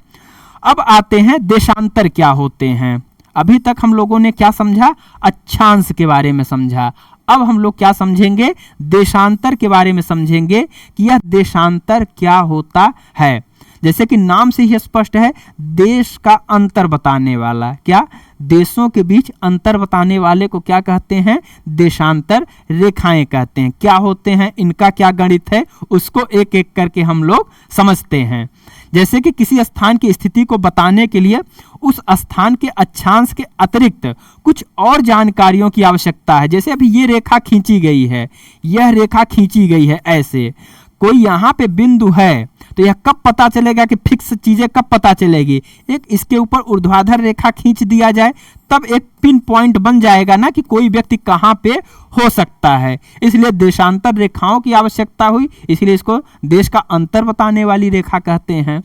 अब आते हैं देशांतर क्या होते हैं। अभी तक हम लोगों ने क्या समझा? अक्षांश के बारे में समझा। अब हम लोग क्या समझेंगे? देशांतर के बारे में समझेंगे कि यह देशांतर क्या होता है। जैसे कि नाम से ही स्पष्ट है, देश का अंतर बताने वाला। क्या? देशों के बीच अंतर बताने वाले को क्या कहते हैं? देशांतर रेखाएं कहते हैं। क्या होते हैं, इनका क्या गणित है, उसको एक एक करके हम लोग समझते हैं। जैसे कि किसी स्थान की स्थिति को बताने के लिए उस स्थान के अक्षांश के अतिरिक्त कुछ और जानकारियों की आवश्यकता है। जैसे अभी ये रेखा खींची गई है, यह रेखा खींची गई है ऐसे, कोई यहाँ पे बिंदु है तो यह कब पता चलेगा कि फिक्स चीजें कब पता चलेगी? एक इसके ऊपर ऊर्ध्वाधर रेखा खींच दिया जाए तब एक पिन पॉइंट बन जाएगा ना कि कोई व्यक्ति कहाँ पे हो सकता है। इसलिए देशांतर रेखाओं की आवश्यकता हुई, इसलिए इसको देश का अंतर बताने वाली रेखा कहते हैं,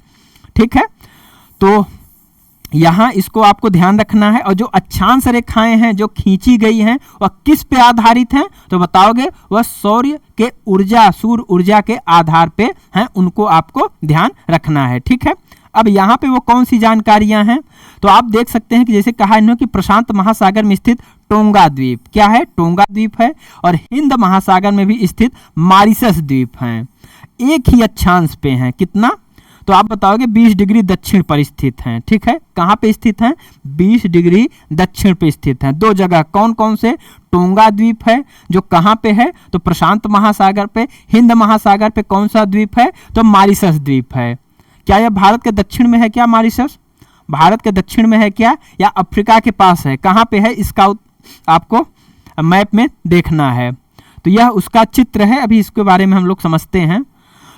ठीक है। तो यहाँ इसको आपको ध्यान रखना है। और जो अक्षांश रेखाएं हैं जो खींची गई हैं वह किस पे आधारित हैं? तो बताओगे वह सौर्य के ऊर्जा, सूर्य ऊर्जा के आधार पे हैं, उनको आपको ध्यान रखना है, ठीक है। अब यहाँ पे वो कौन सी जानकारियां हैं? तो आप देख सकते हैं कि जैसे कहा इन्होंने कि प्रशांत महासागर में स्थित टोंगा द्वीप, क्या है? टोंगा द्वीप है। और हिंद महासागर में भी स्थित मॉरिशस द्वीप हैं, एक ही अक्षांश पे हैं। कितना? तो आप बताओगे 20 डिग्री दक्षिण पर स्थित हैं, ठीक है। कहाँ पे स्थित हैं? 20 डिग्री दक्षिण पे स्थित हैं। दो जगह कौन कौन से? टोंगा द्वीप है जो कहाँ पे है? तो प्रशांत महासागर पे। हिंद महासागर पे कौन सा द्वीप है? तो मॉरिशस द्वीप है। क्या यह भारत के दक्षिण में है क्या मॉरिशस? भारत के दक्षिण में है क्या, या अफ्रीका के पास है? कहाँ पे है इसका आपको मैप में देखना है। तो यह उसका चित्र है, अभी इसके बारे में हम लोग समझते हैं।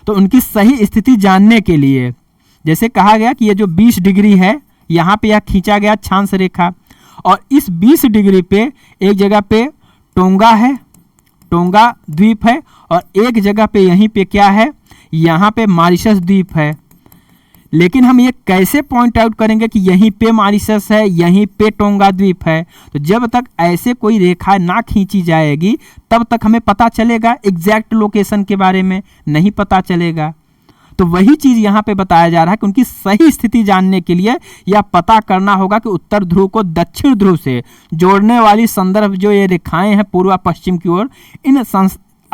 तो उनकी सही स्थिति जानने के लिए जैसे कहा गया कि ये जो 20 डिग्री है यहाँ पे यह खींचा गया अक्षांश रेखा, और इस 20 डिग्री पे एक जगह पे टोंगा है, टोंगा द्वीप है, और एक जगह पे यहीं पे क्या है? यहाँ पे मॉरिशस द्वीप है। लेकिन हम ये कैसे पॉइंट आउट करेंगे कि यहीं पे मॉरिशस है, यहीं पे टोंगा द्वीप है? तो जब तक ऐसे कोई रेखा ना खींची जाएगी तब तक हमें पता चलेगा एग्जैक्ट लोकेशन के बारे में नहीं पता चलेगा। तो वही चीज यहाँ पे बताया जा रहा है कि उनकी सही स्थिति जानने के लिए यह पता करना होगा कि उत्तर ध्रुव को दक्षिण ध्रुव से जोड़ने वाली संदर्भ जो ये रेखाएं हैं पूर्व पश्चिम की ओर,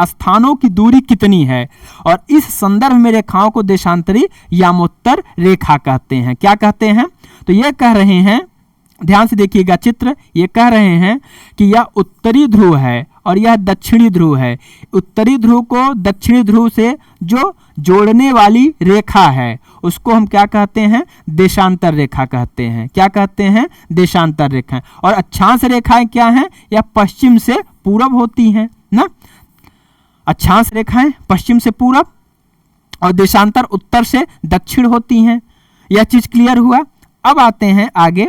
स्थानों की दूरी कितनी है, और इस संदर्भ में रेखाओं को देशांतरी यामोत्तर रेखा कहते हैं। क्या कहते हैं? तो ये कह रहे हैं, ध्यान से देखिएगा चित्र, ये कह रहे हैं कि यह उत्तरी ध्रुव है और यह दक्षिणी ध्रुव है। उत्तरी ध्रुव को दक्षिणी ध्रुव से जो जोड़ने वाली रेखा है उसको हम क्या कहते हैं? देशांतर रेखा कहते हैं। क्या कहते हैं? देशांतर रेखा। और अक्षांश रेखाएं क्या हैं? यह पश्चिम से पूरब होती हैं ना। अक्षांश रेखाएं पश्चिम से पूरब और देशांतर उत्तर से दक्षिण होती हैं। यह चीज क्लियर हुआ। अब आते हैं आगे,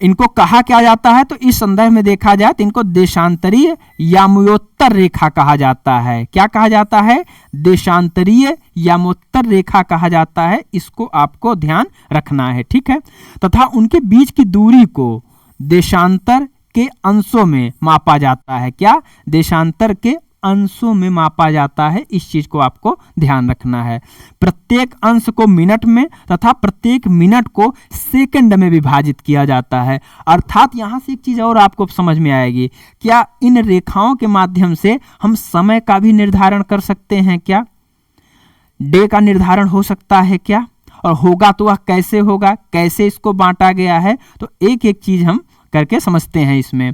इनको कहा क्या जाता है? तो इस संदर्भ में देखा जाए तो इनको देशांतरीय यामोत्तर रेखा कहा जाता है। क्या कहा जाता है? देशांतरीय यामोत्तर रेखा कहा जाता है। इसको आपको ध्यान रखना है, ठीक है। तथा उनके बीच की दूरी को देशांतर के अंशों में मापा जाता है। क्या? देशांतर के अंशों में मापा जाता है। इस चीज को आपको ध्यान रखना है। प्रत्येक अंश को मिनट में तथा प्रत्येक मिनट को सेकंड में विभाजित किया जाता है। अर्थात यहां से एक चीज और आपको समझ में आएगी, क्या इन रेखाओं के माध्यम से हम समय का भी निर्धारण कर सकते हैं? क्या डे का निर्धारण हो सकता है क्या? और होगा तो वह कैसे होगा, कैसे इसको बांटा गया है? तो एक एक चीज हम करके समझते हैं इसमें।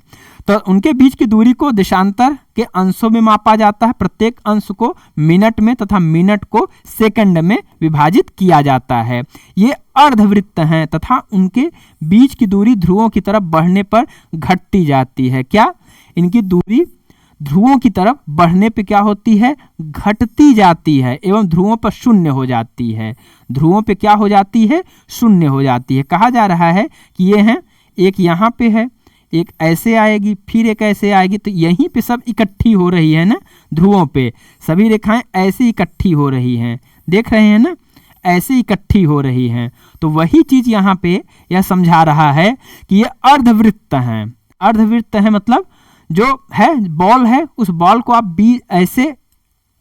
तो उनके बीच की दूरी को देशांतर के अंशों में मापा जाता है। प्रत्येक अंश को मिनट में तथा मिनट को सेकंड में विभाजित किया जाता है। ये अर्धवृत्त हैं तथा उनके बीच की दूरी ध्रुवों की तरफ बढ़ने पर घटती जाती है। क्या? इनकी दूरी ध्रुवों की तरफ बढ़ने पे क्या होती है? घटती जाती है एवं ध्रुवों पर शून्य हो जाती है। ध्रुवों पे क्या हो जाती है? शून्य हो जाती है। कहा जा रहा है कि ये हैं, एक यहाँ पे है, एक ऐसे आएगी, फिर एक ऐसे आएगी, तो यहीं पे सब इकट्ठी हो रही है ना। ध्रुवों पे सभी रेखाएं ऐसे इकट्ठी हो रही हैं, देख रहे हैं ना, ऐसे इकट्ठी हो रही हैं। तो वही चीज यहाँ पे यह समझा रहा है कि ये अर्धवृत्त हैं। अर्धवृत्त है मतलब जो है बॉल है, उस बॉल को आप ऐसे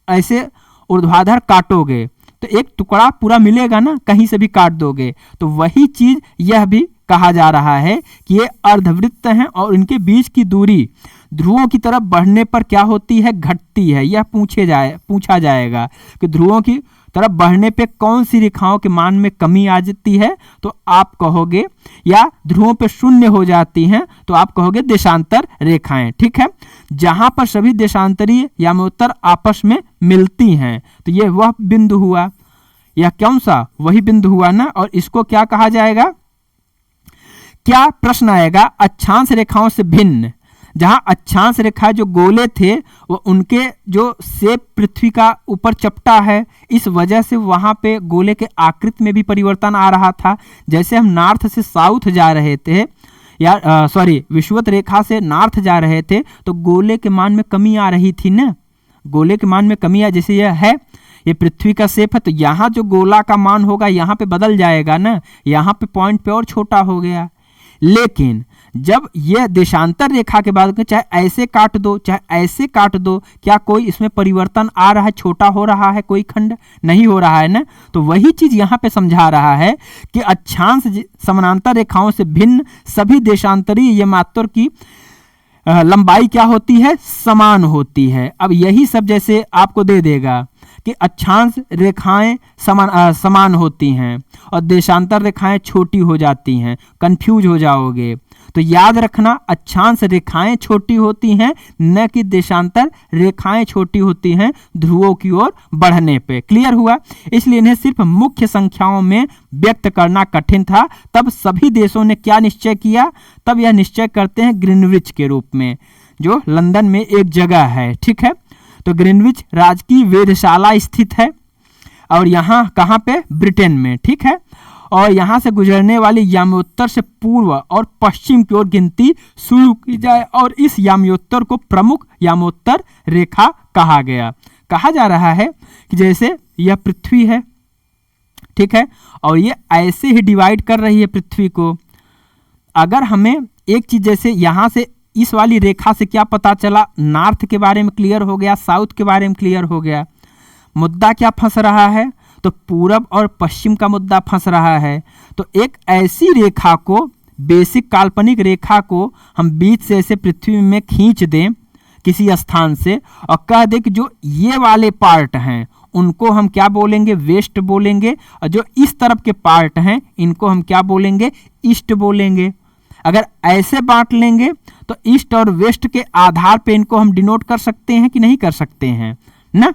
ऐसे ऊर्ध्वाधर काटोगे तो एक टुकड़ा पूरा मिलेगा ना, कहीं से भी काट दोगे। तो वही चीज यह भी कहा जा रहा है कि ये अर्धवृत्त हैं और इनके बीच की दूरी ध्रुवों की तरफ बढ़ने पर क्या होती है? घटती है। यह पूछा जाएगा कि ध्रुवों की तरफ बढ़ने पे कौन सी रेखाओं के मान में कमी आ जाती है? तो आप कहोगे, या ध्रुवों पे शून्य हो जाती हैं तो आप कहोगे देशांतर रेखाएं, ठीक है। जहां पर सभी देशांतरीय यामोत्तर आपस में मिलती हैं तो यह वह बिंदु हुआ। यह कौन सा? वही बिंदु हुआ ना। और इसको क्या कहा जाएगा? क्या प्रश्न आएगा? अक्षांश रेखाओं से भिन्न। जहां अक्षांश रेखा जो गोले थे वो उनके जो शेप पृथ्वी का ऊपर चपटा है, इस वजह से वहां पे गोले के आकृति में भी परिवर्तन आ रहा था। जैसे हम नॉर्थ से साउथ जा रहे थे, या विषुवत रेखा से नॉर्थ जा रहे थे तो गोले के मान में कमी आ रही थी ना। गोले के मान में कमी आ, जैसे यह है, ये पृथ्वी का शेप है, तो यहाँ जो गोला का मान होगा यहाँ पे बदल जाएगा ना, यहाँ पे पॉइंट पे और छोटा हो गया। लेकिन जब यह देशांतर रेखा के बाद चाहे ऐसे काट दो चाहे ऐसे काट दो, क्या कोई इसमें परिवर्तन आ रहा है? छोटा हो रहा है? कोई खंड नहीं हो रहा है ना। तो वही चीज यहाँ पे समझा रहा है कि अक्षांश समानांतर रेखाओं से भिन्न सभी देशांतरीय यामोत्तर की लंबाई क्या होती है? समान होती है। अब यही सब जैसे आपको दे देगा कि अक्षांश रेखाएं समान होती हैं और देशांतर रेखाएं छोटी हो जाती हैं, कंफ्यूज हो जाओगे। तो याद रखना, अक्षांश रेखाएं छोटी होती हैं, न कि देशांतर रेखाएं छोटी होती हैं ध्रुवों की ओर बढ़ने पे। क्लियर हुआ? इसलिए इन्हें सिर्फ मुख्य संख्याओं में व्यक्त करना कठिन था। तब सभी देशों ने क्या निश्चय किया? तब यह निश्चय करते हैं ग्रीनविच के रूप में, जो लंदन में एक जगह है, ठीक है। तो ग्रीनविच राजकीय वेधशाला स्थित है और यहाँ कहाँ पे? ब्रिटेन में, ठीक है। और यहाँ से गुजरने वाली यामोत्तर से पूर्व और पश्चिम की ओर गिनती शुरू की जाए और इस यामोत्तर को प्रमुख यामोत्तर रेखा कहा गया। कहा जा रहा है कि जैसे यह पृथ्वी है, ठीक है, और ये ऐसे ही डिवाइड कर रही है पृथ्वी को। अगर हमें एक चीज, जैसे यहाँ से इस वाली रेखा से क्या पता चला? नॉर्थ के बारे में क्लियर हो गया, साउथ के बारे में क्लियर हो गया। मुद्दा क्या फंस रहा है? तो पूरब और पश्चिम का मुद्दा फंस रहा है। तो एक ऐसी रेखा को, बेसिक काल्पनिक रेखा को हम बीच से ऐसे पृथ्वी में खींच दें, किसी स्थान से और कह दे कि जो ये वाले पार्ट हैं उनको हम क्या बोलेंगे, वेस्ट बोलेंगे, और जो इस तरफ के पार्ट हैं इनको हम क्या बोलेंगे, ईस्ट बोलेंगे। अगर ऐसे बांट लेंगे तो ईस्ट और वेस्ट के आधार पे इनको हम डिनोट कर सकते हैं कि नहीं कर सकते हैं ना।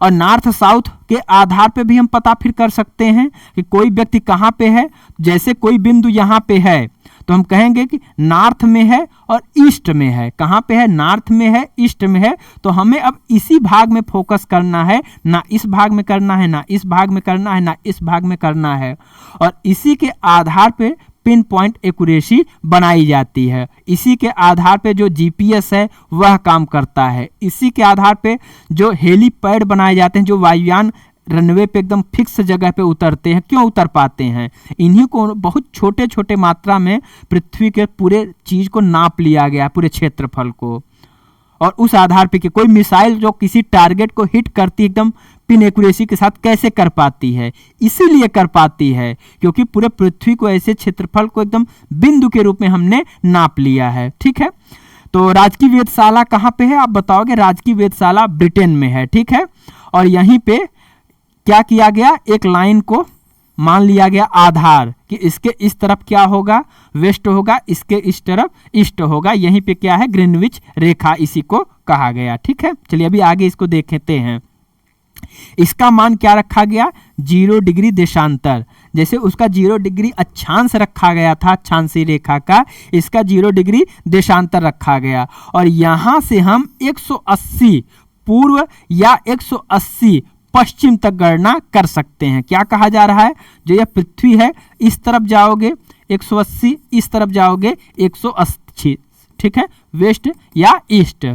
और नॉर्थ साउथ के आधार पे भी हम पता फिर कर सकते हैं कि कोई व्यक्ति कहाँ पे है। जैसे कोई बिंदु यहाँ पे है तो हम कहेंगे कि नॉर्थ में है और ईस्ट में है। कहाँ पे है, नॉर्थ में है, ईस्ट में है। तो हमें अब इसी भाग में फोकस करना है, ना इस भाग में करना है, ना इस भाग में करना है, ना इस भाग में करना है। और इसी के आधार पे पिन पॉइंट एक्यूरेसी बनाई जाती है। इसी के आधार पे जो जीपीएस है वह काम करता है। इसी के आधार पे जो हेलीपैड बनाए जाते हैं, जो वायुयान रनवे पे एकदम फिक्स जगह पे उतरते हैं, क्यों उतर पाते हैं, इन्हीं को बहुत छोटे छोटे मात्रा में पृथ्वी के पूरे चीज को नाप लिया गया, पूरे क्षेत्रफल को। और उस आधार पे कि कोई मिसाइल जो किसी टारगेट को हिट करती एकदम पिन एक्यूरेसी के साथ कैसे कर पाती है, इसीलिए कर पाती है क्योंकि पूरे पृथ्वी को ऐसे क्षेत्रफल को एकदम बिंदु के रूप में हमने नाप लिया है। ठीक है, तो राजकीय वेधशाला कहाँ पे है आप बताओगे? राजकीय वेधशाला ब्रिटेन में है। ठीक है, और यहीं पे क्या किया गया, एक लाइन को मान लिया गया आधार कि इसके इस तरफ क्या होगा, वेस्ट होगा, इसके इस तरफ ईस्ट होगा। यहीं पे क्या है, ग्रीनविच रेखा, इसी को कहा गया। ठीक है, चलिए अभी आगे इसको देखते हैं। इसका मान क्या रखा गया, 0 डिग्री देशांतर। जैसे उसका 0 डिग्री अक्षांश रखा गया था, अक्षांशीय रेखा का, इसका 0 डिग्री देशांतर रखा गया। और यहां से हम 180 पूर्व या 180 पश्चिम तक गणना कर सकते हैं। क्या कहा जा रहा है, जो यह पृथ्वी है इस तरफ जाओगे 180, इस तरफ जाओगे 180। ठीक है, वेस्ट या ईस्ट।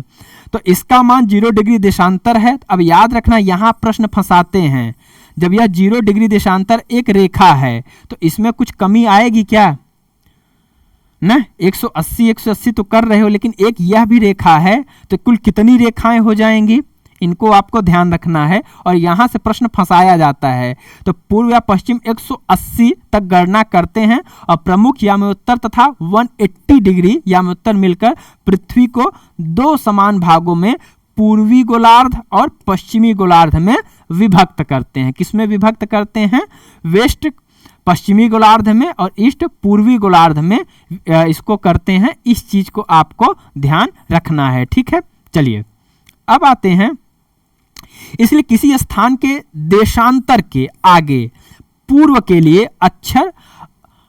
तो इसका मान 0 डिग्री देशांतर है। अब याद रखना, यहां प्रश्न फंसाते हैं। जब यह 0 डिग्री देशांतर एक रेखा है तो इसमें कुछ कमी आएगी क्या ना, 180 तो कर रहे हो, लेकिन एक यह भी रेखा है तो कुल कितनी रेखाएं हो जाएंगी, इनको आपको ध्यान रखना है। और यहां से प्रश्न फंसाया जाता है। तो पूर्व या पश्चिम 180 तक गणना करते हैं और प्रमुख याम्योत्तर तथा 180 डिग्री याम्योत्तर मिलकर पृथ्वी को 2 समान भागों में पूर्वी गोलार्ध और पश्चिमी गोलार्ध में विभक्त करते हैं। किसमें विभक्त करते हैं, वेस्ट पश्चिमी गोलार्ध में और ईस्ट पूर्वी गोलार्ध में इसको करते हैं। इस चीज को आपको ध्यान रखना है। ठीक है, चलिए अब आते हैं। इसलिए किसी स्थान के देशांतर के आगे पूर्व के लिए अक्षर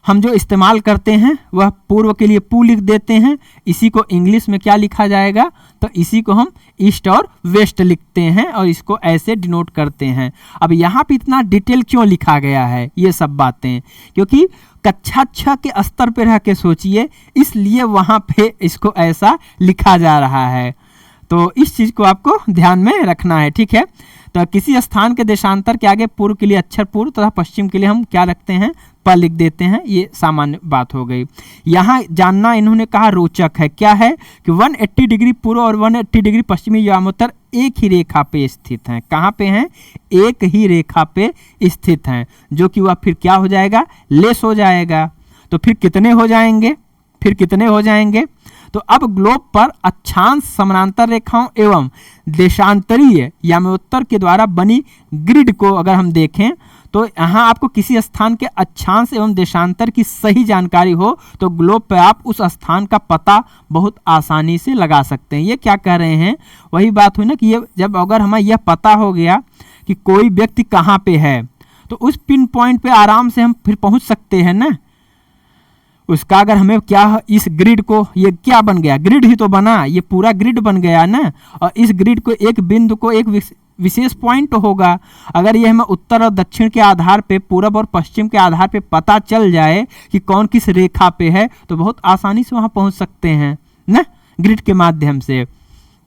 हम जो इस्तेमाल करते हैं वह पूर्व के लिए पू लिख देते हैं। इसी को इंग्लिश में क्या लिखा जाएगा, तो इसी को हम ईस्ट और वेस्ट लिखते हैं और इसको ऐसे डिनोट करते हैं। अब यहाँ पे इतना डिटेल क्यों लिखा गया है ये सब बातें, क्योंकि कक्षा 6 के स्तर पे रह के सोचिए, इसलिए वहाँ पे इसको ऐसा लिखा जा रहा है। तो इस चीज को आपको ध्यान में रखना है। ठीक है, तो किसी स्थान के देशांतर के आगे पूर्व के लिए अक्षर पूर्व तथा पश्चिम के लिए हम क्या रखते हैं, प लिख देते हैं। ये सामान्य बात हो गई। यहाँ जानना इन्होंने कहा रोचक है, क्या है कि 180 डिग्री पूर्व और 180 डिग्री पश्चिमी यामोत्तर एक ही रेखा पे स्थित हैं। कहाँ पे हैं, एक ही रेखा पे स्थित हैं, जो कि वह फिर क्या हो जाएगा, लेस हो जाएगा। तो फिर कितने हो जाएंगे, तो अब ग्लोब पर अक्षांश समानांतर रेखाओं एवं देशांतरीय याम्योत्तर के द्वारा बनी ग्रिड को अगर हम देखें तो यहाँ आपको किसी स्थान के अक्षांश एवं देशांतर की सही जानकारी हो तो ग्लोब पर आप उस स्थान का पता बहुत आसानी से लगा सकते हैं। ये क्या कह रहे हैं, वही बात हुई ना कि ये जब अगर हमें यह पता हो गया कि कोई व्यक्ति कहाँ पे है तो उस पिन पॉइंट पे आराम से हम फिर पहुँच सकते हैं ना। उसका अगर हमें क्या, इस ग्रिड को, ये क्या बन गया, ग्रिड ही तो बना, ये पूरा ग्रिड बन गया ना। और इस ग्रिड को एक बिंदु को एक विशेष पॉइंट होगा। अगर ये हमें उत्तर और दक्षिण के आधार पे, पूरब और पश्चिम के आधार पे पता चल जाए कि कौन किस रेखा पे है तो बहुत आसानी से वहाँ पहुँच सकते हैं ना, ग्रिड के माध्यम से।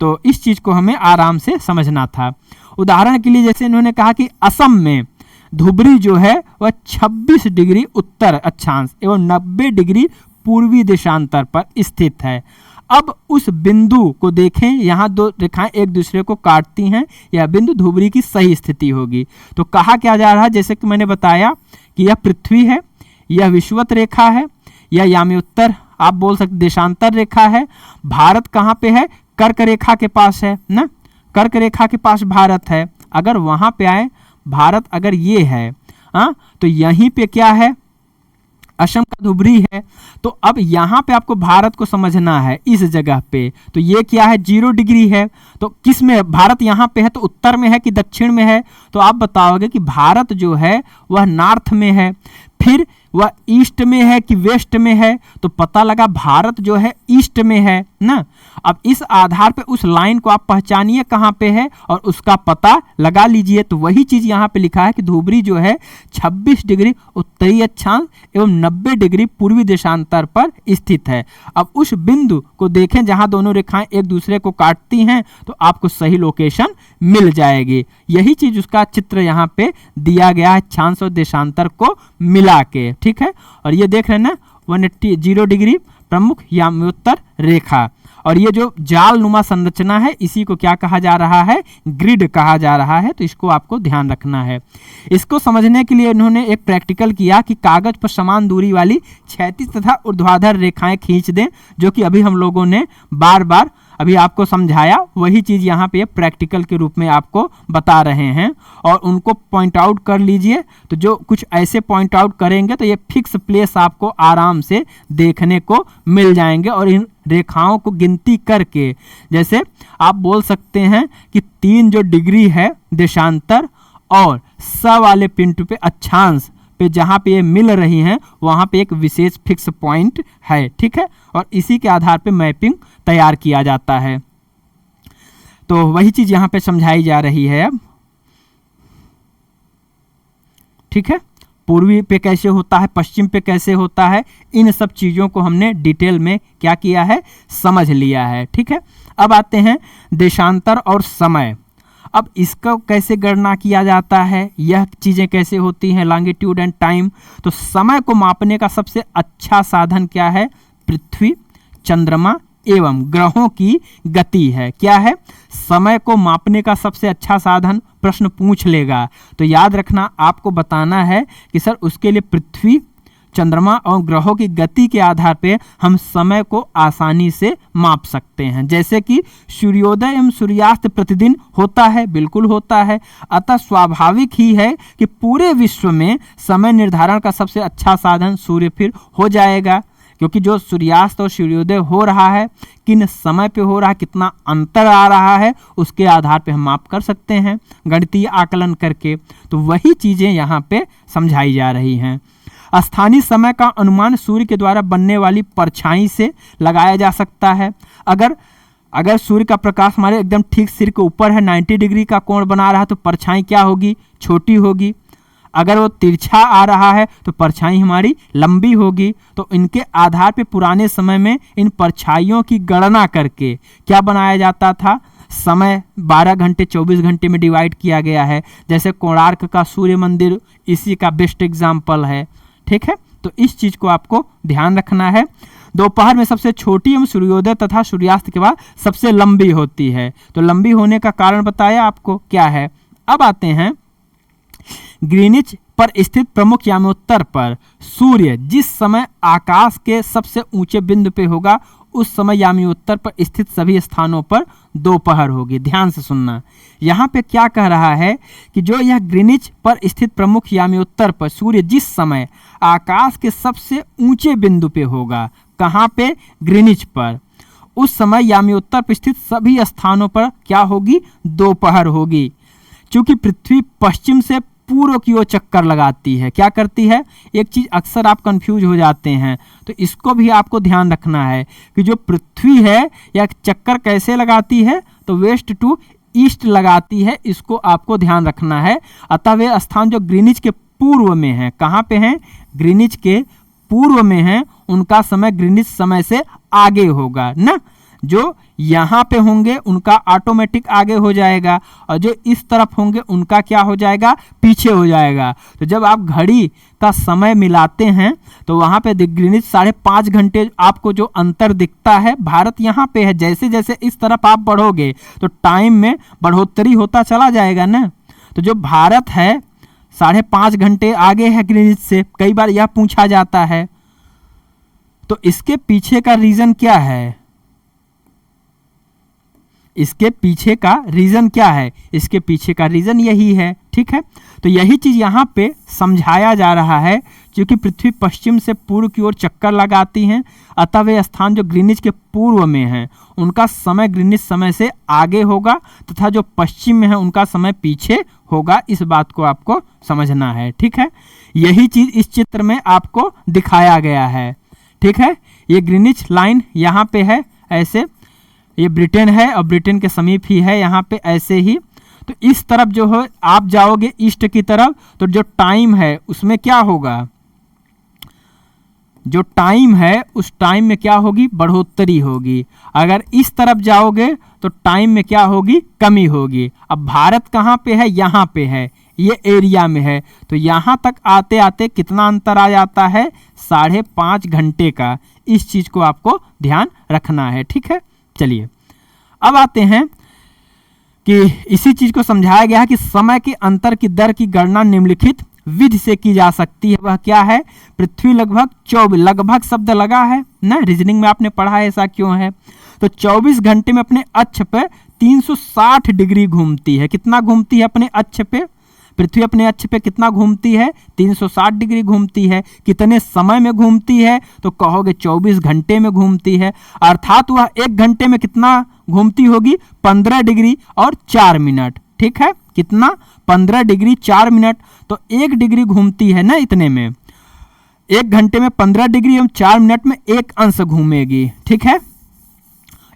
तो इस चीज़ को हमें आराम से समझना था। उदाहरण के लिए जैसे इन्होंने कहा कि असम में धुबरी जो है वह 26 डिग्री उत्तर अक्षांश एवं 90 डिग्री पूर्वी देशांतर पर स्थित है। अब उस बिंदु को देखें, यहाँ 2 रेखाएं एक दूसरे को काटती हैं, यह बिंदु धुबरी की सही स्थिति होगी। तो कहा क्या जा रहा है, जैसे कि मैंने बताया कि यह पृथ्वी है, यह विषुवत रेखा है, यह याम्योत्तर आप बोल सकते देशांतर रेखा है। भारत कहाँ पे है, कर्क रेखा के पास है ना, कर्क रेखा के पास भारत है। अगर वहां पे आए भारत, अगर ये है तो यहीं पे क्या है, असम का धुबरी है। तो अब यहाँ पे आपको भारत को समझना है इस जगह पे। तो ये क्या है, 0 डिग्री है। तो किस में भारत यहाँ पे है, तो उत्तर में है कि दक्षिण में है? तो आप बताओगे कि भारत जो है वह नॉर्थ में है। फिर वह ईस्ट में है कि वेस्ट में है? तो पता लगा भारत जो है ईस्ट में है ना। अब इस आधार पे उस लाइन को आप पहचानिए कहाँ पे है और उसका पता लगा लीजिए। तो वही चीज यहाँ पे लिखा है कि धुबरी जो है 26 डिग्री उत्तरी अक्षांश एवं 90 डिग्री पूर्वी देशांतर पर स्थित है। अब उस बिंदु को देखें जहां दोनों रेखाएं एक दूसरे को काटती हैं, तो आपको सही लोकेशन मिल जाएगी। यही चीज उसका चित्र यहाँ पे दिया गया है, अक्षांश और देशांतर को मिला के, ठीक है। और ये देख रहे हैं ना 180 0 डिग्री प्रमुख याम्योत्तर रेखा। और ये जो जाल नुमा संरचना है इसी को क्या कहा जा रहा है, ग्रिड कहा जा रहा है। तो इसको आपको ध्यान रखना है। इसको समझने के लिए इन्होंने एक प्रैक्टिकल किया कि कागज पर समान दूरी वाली क्षैतिज तथा ऊर्ध्वाधर रेखाएं खींच दें, जो कि अभी हम लोगों ने बार बार अभी आपको समझाया। वही चीज यहाँ पे प्रैक्टिकल के रूप में आपको बता रहे हैं और उनको पॉइंट आउट कर लीजिए। तो जो कुछ ऐसे पॉइंट आउट करेंगे तो ये फिक्स प्लेस आपको आराम से देखने को मिल जाएंगे। और इन रेखाओं को गिनती करके, जैसे आप बोल सकते हैं कि 3 जो डिग्री है देशांतर और स वाले पिंटू पे अक्षांश पे जहां पे ये मिल रही हैं वहां पे एक विशेष फिक्स पॉइंट है, ठीक है। और इसी के आधार पे मैपिंग तैयार किया जाता है। तो वही चीज यहां पे समझाई जा रही है अब, ठीक है। पूर्वी पे कैसे होता है, पश्चिम पे कैसे होता है, इन सब चीजों को हमने डिटेल में क्या किया है, समझ लिया है, ठीक है। अब आते हैं देशांतर और समय। अब इसका कैसे गणना किया जाता है, यह चीजें कैसे होती हैं, लॉन्गिट्यूड एंड टाइम। तो समय को मापने का सबसे अच्छा साधन क्या है, पृथ्वी, चंद्रमा एवं ग्रहों की गति है। क्या है, समय को मापने का सबसे अच्छा साधन, प्रश्न पूछ लेगा तो याद रखना आपको बताना है कि सर उसके लिए पृथ्वी, चंद्रमा और ग्रहों की गति के आधार पे हम समय को आसानी से माप सकते हैं। जैसे कि सूर्योदय एवं सूर्यास्त प्रतिदिन होता है, बिल्कुल होता है। अतः स्वाभाविक ही है कि पूरे विश्व में समय निर्धारण का सबसे अच्छा साधन सूर्य फिर हो जाएगा, क्योंकि जो सूर्यास्त और सूर्योदय हो रहा है किन समय पे हो रहा है, कितना अंतर आ रहा है, उसके आधार पे हम माप कर सकते हैं गणितीय आकलन करके। तो वही चीजें यहाँ पे समझाई जा रही हैं। स्थानीय समय का अनुमान सूर्य के द्वारा बनने वाली परछाई से लगाया जा सकता है। अगर सूर्य का प्रकाश हमारे एकदम ठीक सिर के ऊपर है, 90 डिग्री का कोण बना रहा है, तो परछाई क्या होगी, छोटी होगी। अगर वो तिरछा आ रहा है तो परछाई हमारी लंबी होगी। तो इनके आधार पे पुराने समय में इन परछाइयों की गणना करके क्या बनाया जाता था, समय 12 घंटे 24 घंटे में डिवाइड किया गया है। जैसे कोणार्क का सूर्य मंदिर इसी का बेस्ट एग्जाम्पल है, ठीक है। तो इस चीज को आपको ध्यान रखना है। दोपहर में सबसे छोटी एवं सूर्योदय तथा सूर्यास्त के बाद सबसे लंबी होती है। तो लंबी होने का कारण बताया आपको क्या है। अब आते हैं ग्रीनिच पर स्थित प्रमुख यामोत्तर पर सूर्य जिस समय आकाश के सबसे ऊंचे बिंदु पे होगा उस समय यामियोत्तर पर स्थित सभी स्थानों पर दोपहर होगी। ध्यान से सुनना, यहाँ पे क्या कह रहा है कि जो यह ग्रीनिच पर स्थित प्रमुख यामियोत्तर पर सूर्य जिस समय आकाश के सबसे ऊंचे बिंदु पे होगा, कहाँ पे, ग्रीनिच पर, उस समय यामियोत्तर पर स्थित सभी स्थानों पर क्या होगी, दोपहर होगी। क्योंकि पृथ्वी पश्चिम से पूर्व की ओर चक्कर लगाती है। क्या करती है, एक चीज अक्सर आप कंफ्यूज हो जाते हैं, तो इसको भी आपको ध्यान रखना है कि जो पृथ्वी है या चक्कर कैसे लगाती है, तो वेस्ट टू ईस्ट लगाती है। इसको आपको ध्यान रखना है। अतः वे स्थान जो ग्रीनिच के पूर्व में है, कहाँ पे हैं, ग्रीनिच के पूर्व में है, उनका समय ग्रीनिच समय से आगे होगा ना। जो यहाँ पे होंगे उनका ऑटोमेटिक आगे हो जाएगा और जो इस तरफ होंगे उनका क्या हो जाएगा, पीछे हो जाएगा। तो जब आप घड़ी का समय मिलाते हैं तो वहाँ पे ग्रीनिच 5.5 घंटे आपको जो अंतर दिखता है, भारत यहाँ पे है। जैसे जैसे इस तरफ आप बढ़ोगे तो टाइम में बढ़ोतरी होता चला जाएगा ना। तो जो भारत है 5.5 घंटे आगे है ग्रीनिच से, कई बार यह पूछा जाता है। तो इसके पीछे का रीजन क्या है, इसके पीछे का रीजन क्या है? इसके पीछे का रीजन यही है, ठीक है। तो यही चीज यहाँ पे समझाया जा रहा है, क्योंकि पृथ्वी पश्चिम से पूर्व की ओर चक्कर लगाती हैं, अतः वे स्थान जो ग्रीनिच के पूर्व में हैं उनका समय ग्रीनिच समय से आगे होगा, तथा जो पश्चिम में है उनका समय पीछे होगा। इस बात को आपको समझना है, ठीक है। यही चीज इस चित्र में आपको दिखाया गया है, ठीक है। ये ग्रीनिच लाइन यहाँ पे है ऐसे, ये ब्रिटेन है और ब्रिटेन के समीप ही है यहाँ पे ऐसे ही। तो इस तरफ जो है आप जाओगे ईस्ट की तरफ, तो जो टाइम है उसमें क्या होगा? जो टाइम है उस टाइम में क्या होगी? बढ़ोतरी होगी। अगर इस तरफ जाओगे तो टाइम में क्या होगी? कमी होगी। अब भारत कहाँ पे है? यहाँ पे है, ये एरिया में है। तो यहाँ तक आते आते कितना अंतर आ जाता है? 5.5 घंटे का। इस चीज को आपको ध्यान रखना है, ठीक है। चलिए अब आते हैं कि इसी चीज को समझाया गया है कि समय के अंतर की दर की गणना निम्नलिखित विधि से की जा सकती है। वह क्या है? पृथ्वी लगभग शब्द लगा है ना, रीजनिंग में आपने पढ़ा है, ऐसा क्यों है? तो 24 घंटे में अपने अक्ष पे 360 डिग्री घूमती है। कितना घूमती है अपने अक्ष पे? पृथ्वी अपने अक्ष पे कितना घूमती है? 360 डिग्री घूमती है। कितने समय में घूमती है? तो कहोगे 24 घंटे में घूमती है। अर्थात वह 1 घंटे में कितना घूमती होगी? 15 डिग्री और 4 मिनट, ठीक है। कितना? 15 डिग्री 4 मिनट। तो 1 डिग्री घूमती है ना, इतने में 1 घंटे में 15 डिग्री एवं 4 मिनट में 1 अंश घूमेगी, ठीक है।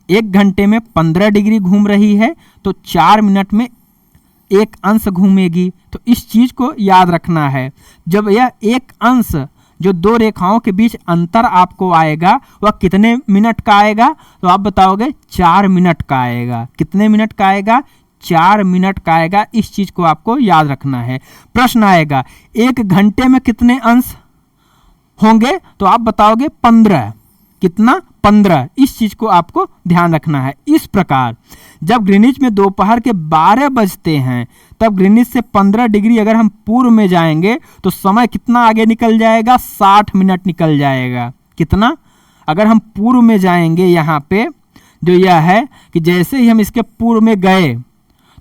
1 घंटे में 15 डिग्री घूम रही है तो 4 मिनट में 1 अंश घूमेगी। तो इस चीज को याद रखना है। जब यह 1 अंश जो 2 रेखाओं के बीच अंतर आपको आएगा वह कितने मिनट का आएगा? तो आप बताओगे 4 मिनट का आएगा। कितने मिनट का आएगा? 4 मिनट का आएगा। इस चीज को आपको याद रखना है। प्रश्न आएगा 1 घंटे में कितने अंश होंगे? तो आप बताओगे 15। कितना? 15। इस चीज को आपको ध्यान रखना है। इस प्रकार जब ग्रीनिच में दोपहर के 12 बजते हैं तब ग्रीनिच से 15 डिग्री अगर हम पूर्व में जाएंगे तो समय कितना आगे निकल जाएगा? 60 मिनट निकल जाएगा। कितना? अगर हम पूर्व में जाएंगे, यहाँ पे जो यह है कि जैसे ही हम इसके पूर्व में गए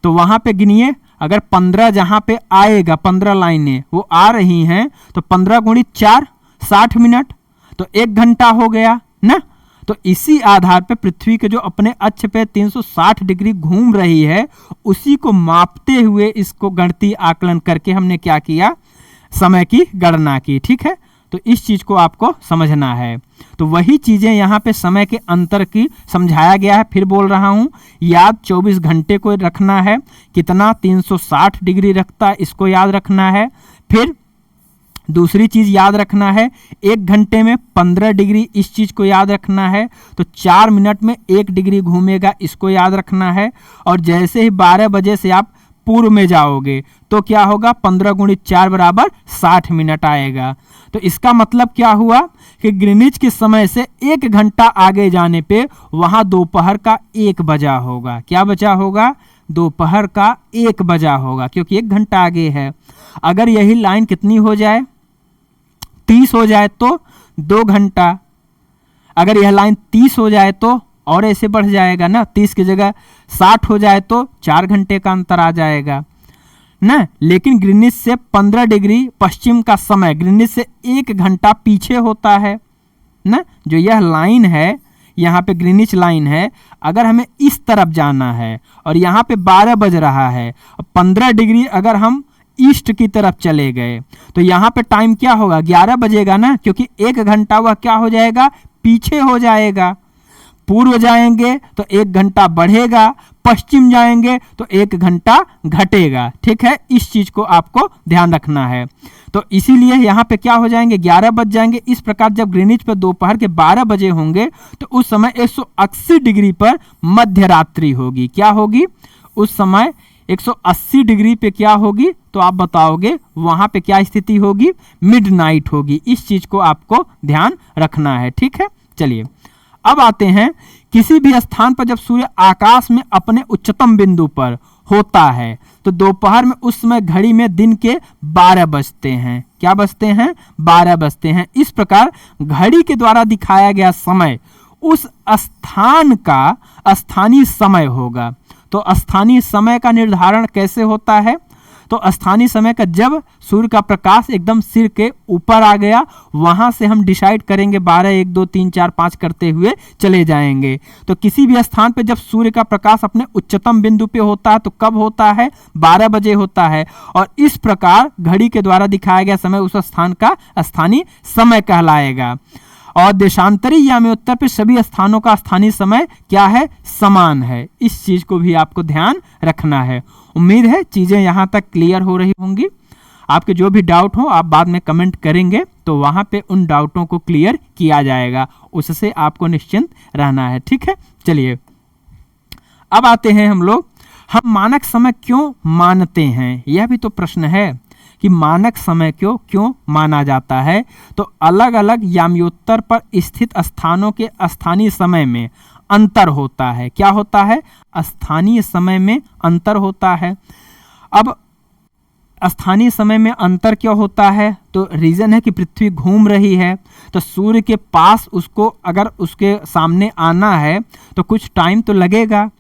तो वहां पे गिनिए, अगर 15 जहां पे आएगा, 15 लाइनें वो आ रही हैं, तो 15 गुणित 4 60 मिनट, तो 1 घंटा हो गया ना। तो इसी आधार पे पृथ्वी के जो अपने अक्ष पे 360 डिग्री घूम रही है उसी को मापते हुए इसको गणितीय आकलन करके हमने क्या किया? समय की गणना की, ठीक है। तो इस चीज को आपको समझना है। तो वही चीजें यहाँ पे समय के अंतर की समझाया गया है। फिर बोल रहा हूं, याद 24 घंटे को रखना है। कितना? 360 डिग्री रखता है, इसको याद रखना है। फिर दूसरी चीज याद रखना है, 1 घंटे में 15 डिग्री, इस चीज को याद रखना है। तो 4 मिनट में 1 डिग्री घूमेगा, इसको याद रखना है। और जैसे ही 12 बजे से आप पूर्व में जाओगे तो क्या होगा? 15 गुणित 4 बराबर 60 मिनट आएगा। तो इसका मतलब क्या हुआ कि ग्रीनिच के समय से 1 घंटा आगे जाने पे वहां दोपहर का 1 बजा होगा। क्या बजा होगा? दोपहर का 1 बजा होगा, क्योंकि 1 घंटा आगे है। अगर यही लाइन कितनी हो जाए? 30 हो जाए तो 2 घंटा। अगर यह लाइन 30 हो जाए तो और ऐसे बढ़ जाएगा ना, 30 की जगह 60 हो जाए तो 4 घंटे का अंतर आ जाएगा ना। लेकिन ग्रीनिच से 15 डिग्री पश्चिम का समय ग्रीनिच से 1 घंटा पीछे होता है ना। जो यह लाइन है, यहाँ पे ग्रीनिच लाइन है, अगर हमें इस तरफ जाना है और यहाँ पे 12 बज रहा है, 15 डिग्री अगर हम ईस्ट की तरफ चले गए तो यहाँ पे टाइम क्या होगा? 11 बजेगा ना, क्योंकि 1 घंटा वह क्या हो जाएगा? पीछे हो जाएगा। पूर्व जाएंगे तो 1 घंटा बढ़ेगा, पश्चिम जाएंगे तो 1 घंटा घटेगा, ठीक है। इस चीज को आपको ध्यान रखना है। तो इसीलिए यहाँ पे क्या हो जाएंगे? 11 बज जाएंगे। इस प्रकार जब ग्रीनिच पे दोपहर के 12 बजे होंगे तो उस समय 180 डिग्री पर मध्य रात्रि होगी। क्या होगी? उस समय 180 डिग्री पे क्या होगी? तो आप बताओगे वहां पे क्या स्थिति होगी? मिडनाइट होगी। इस चीज को आपको ध्यान रखना है, ठीक है। चलिए अब आते हैं, किसी भी स्थान पर जब सूर्य आकाश में अपने उच्चतम बिंदु पर होता है तो दोपहर में उस समय घड़ी में दिन के 12 बजते हैं। क्या बजते हैं? 12 बजते हैं। इस प्रकार घड़ी के द्वारा दिखाया गया समय उस स्थान का स्थानीय समय होगा। तो स्थानीय समय का निर्धारण कैसे होता है? तो स्थानीय समय का जब सूर्य का प्रकाश एकदम सिर के ऊपर आ गया, वहां से हम डिसाइड करेंगे 12, 1, 2, 3, 4, 5 करते हुए चले जाएंगे। तो किसी भी स्थान पे जब सूर्य का प्रकाश अपने उच्चतम बिंदु पे होता है तो कब होता है? 12 बजे होता है। और इस प्रकार घड़ी के द्वारा दिखाया गया समय उस स्थान का स्थानीय समय कहलाएगा। और देशांतरी याम्योत्तर पे सभी स्थानों का स्थानीय समय क्या है? समान है। इस चीज को भी आपको ध्यान रखना है। उम्मीद है चीजें यहां तक क्लियर हो रही होंगी। आपके जो भी डाउट हो आप बाद में कमेंट करेंगे तो वहां पे उन डाउटों को क्लियर किया जाएगा, उससे आपको निश्चिंत रहना है। ठीक है, चलिए अब आते हैं हम लोग, हम मानक समय क्यों मानते हैं? यह भी तो प्रश्न है कि मानक समय क्यों माना जाता है। तो अलग अलग याम्योत्तर पर स्थित स्थानों के स्थानीय समय में अंतर होता है। क्या होता है? स्थानीय समय में अंतर होता है। अब स्थानीय समय में अंतर क्यों होता है? तो रीजन है कि पृथ्वी घूम रही है, तो सूर्य के पास उसको अगर उसके सामने आना है तो कुछ टाइम तो लगेगा।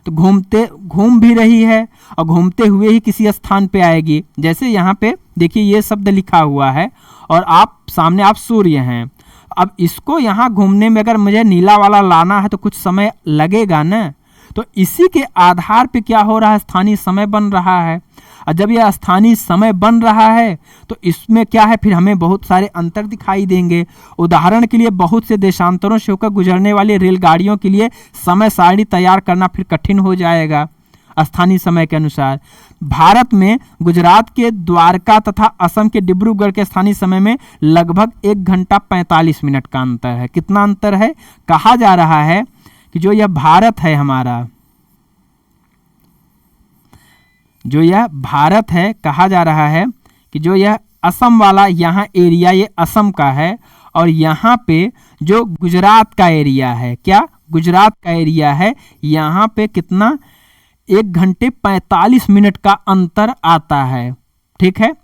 तो घूम भी रही है और घूमते हुए ही किसी स्थान पे आएगी। जैसे यहाँ पे देखिए ये शब्द लिखा हुआ है और आप सामने आप सूर्य हैं। अब इसको यहाँ घूमने में अगर मुझे नीला वाला लाना है तो कुछ समय लगेगा ना। तो इसी के आधार पे क्या हो रहा है? स्थानीय समय बन रहा है। और जब यह स्थानीय समय बन रहा है तो इसमें क्या है? फिर हमें बहुत सारे अंतर दिखाई देंगे। उदाहरण के लिए बहुत से देशांतरों से होकर गुजरने वाली रेलगाड़ियों के लिए समय सारणी तैयार करना फिर कठिन हो जाएगा स्थानीय समय के अनुसार। भारत में गुजरात के द्वारका तथा असम के डिब्रूगढ़ के स्थानीय समय में लगभग 1 घंटा 45 मिनट का अंतर है। कितना अंतर है? कहा जा रहा है कि जो यह भारत है हमारा, जो यह भारत है, कहा जा रहा है कि जो यह असम वाला यहाँ एरिया ये असम का है और यहाँ पे जो गुजरात का एरिया है, क्या गुजरात का एरिया है, यहाँ पे कितना 1 घंटे 45 मिनट का अंतर आता है। ठीक है,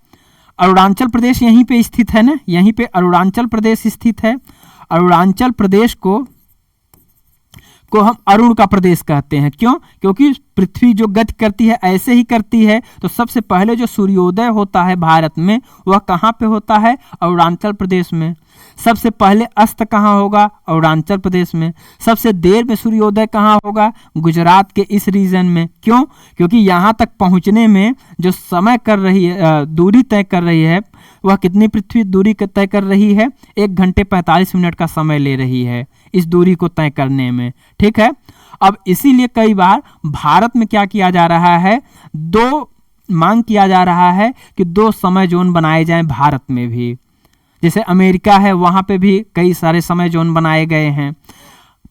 अरुणाचल प्रदेश यहीं पे स्थित है ना, यहीं पे अरुणाचल प्रदेश स्थित है। अरुणाचल प्रदेश को हम अरुण का प्रदेश कहते हैं। क्यों? क्योंकि पृथ्वी जो गति करती है ऐसे ही करती है। तो सबसे पहले जो सूर्योदय होता है भारत में वह कहाँ पे होता है? अरुणाचल प्रदेश में। सबसे पहले अस्त कहाँ होगा? अरुणाचल प्रदेश में। सबसे देर में सूर्योदय कहाँ होगा? गुजरात के इस रीजन में। क्यों? क्योंकि यहाँ तक पहुँचने में जो समय कर रही है, दूरी तय कर रही है, वह कितनी पृथ्वी दूरी तय कर रही है? 1 घंटे 45 मिनट का समय ले रही है इस दूरी को तय करने में। ठीक है, अब इसीलिए कई बार भारत में क्या किया जा रहा है? मांग किया जा रहा है कि 2 समय जोन बनाए जाएं भारत में भी। जैसे अमेरिका है वहाँ पे भी कई सारे समय जोन बनाए गए हैं।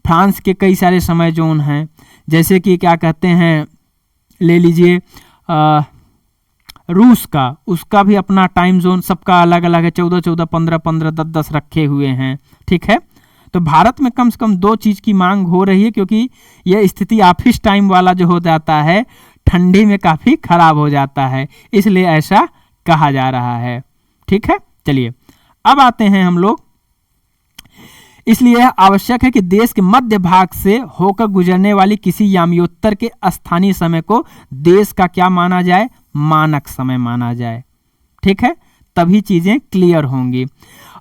फ्रांस के कई सारे समय जोन हैं। जैसे कि क्या कहते हैं, ले लीजिए रूस का, उसका भी अपना टाइम जोन सबका अलग अलग है। 14-14, 15-15, 10-10 रखे हुए हैं। ठीक है, तो भारत में कम से कम 2 चीज़ की मांग हो रही है, क्योंकि यह स्थिति ऑफिस टाइम वाला जो हो जाता है ठंडी में काफ़ी खराब हो जाता है, इसलिए ऐसा कहा जा रहा है। ठीक है, चलिए अब आते हैं हम लोग, इसलिए आवश्यक है कि देश के मध्य भाग से होकर गुजरने वाली किसी याम्योत्तर के स्थानीय समय को देश का क्या माना जाए? मानक समय माना जाए। ठीक है, तभी चीजें क्लियर होंगी।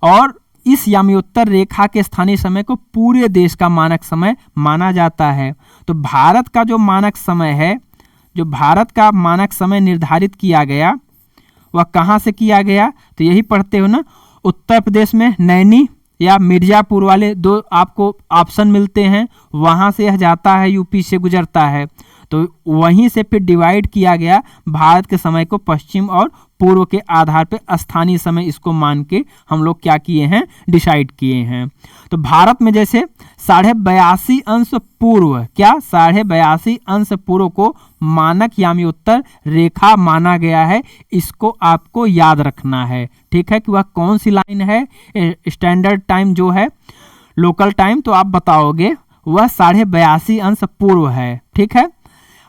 और इस याम्योत्तर रेखा के स्थानीय समय को पूरे देश का मानक समय माना जाता है। तो भारत का जो मानक समय है, जो भारत का मानक समय निर्धारित किया गया वह कहाँ से किया गया? तो यही पढ़ते हो ना, उत्तर प्रदेश में नैनी या मिर्जापुर वाले 2 आपको ऑप्शन मिलते हैं, वहाँ से यह जाता है, यूपी से गुजरता है। तो वहीं से फिर डिवाइड किया गया भारत के समय को पश्चिम और पूर्व के आधार पे स्थानीय समय इसको मान के हम लोग क्या किए हैं? डिसाइड किए हैं। तो भारत में जैसे 82.5 अंश पूर्व, क्या 82.5 अंश पूर्व को मानक याम्योत्तर रेखा माना गया है। इसको आपको याद रखना है। ठीक है, कि वह कौन सी लाइन है? स्टैंडर्ड टाइम जो है, लोकल टाइम, तो आप बताओगे वह 82.5 अंश पूर्व है। ठीक है,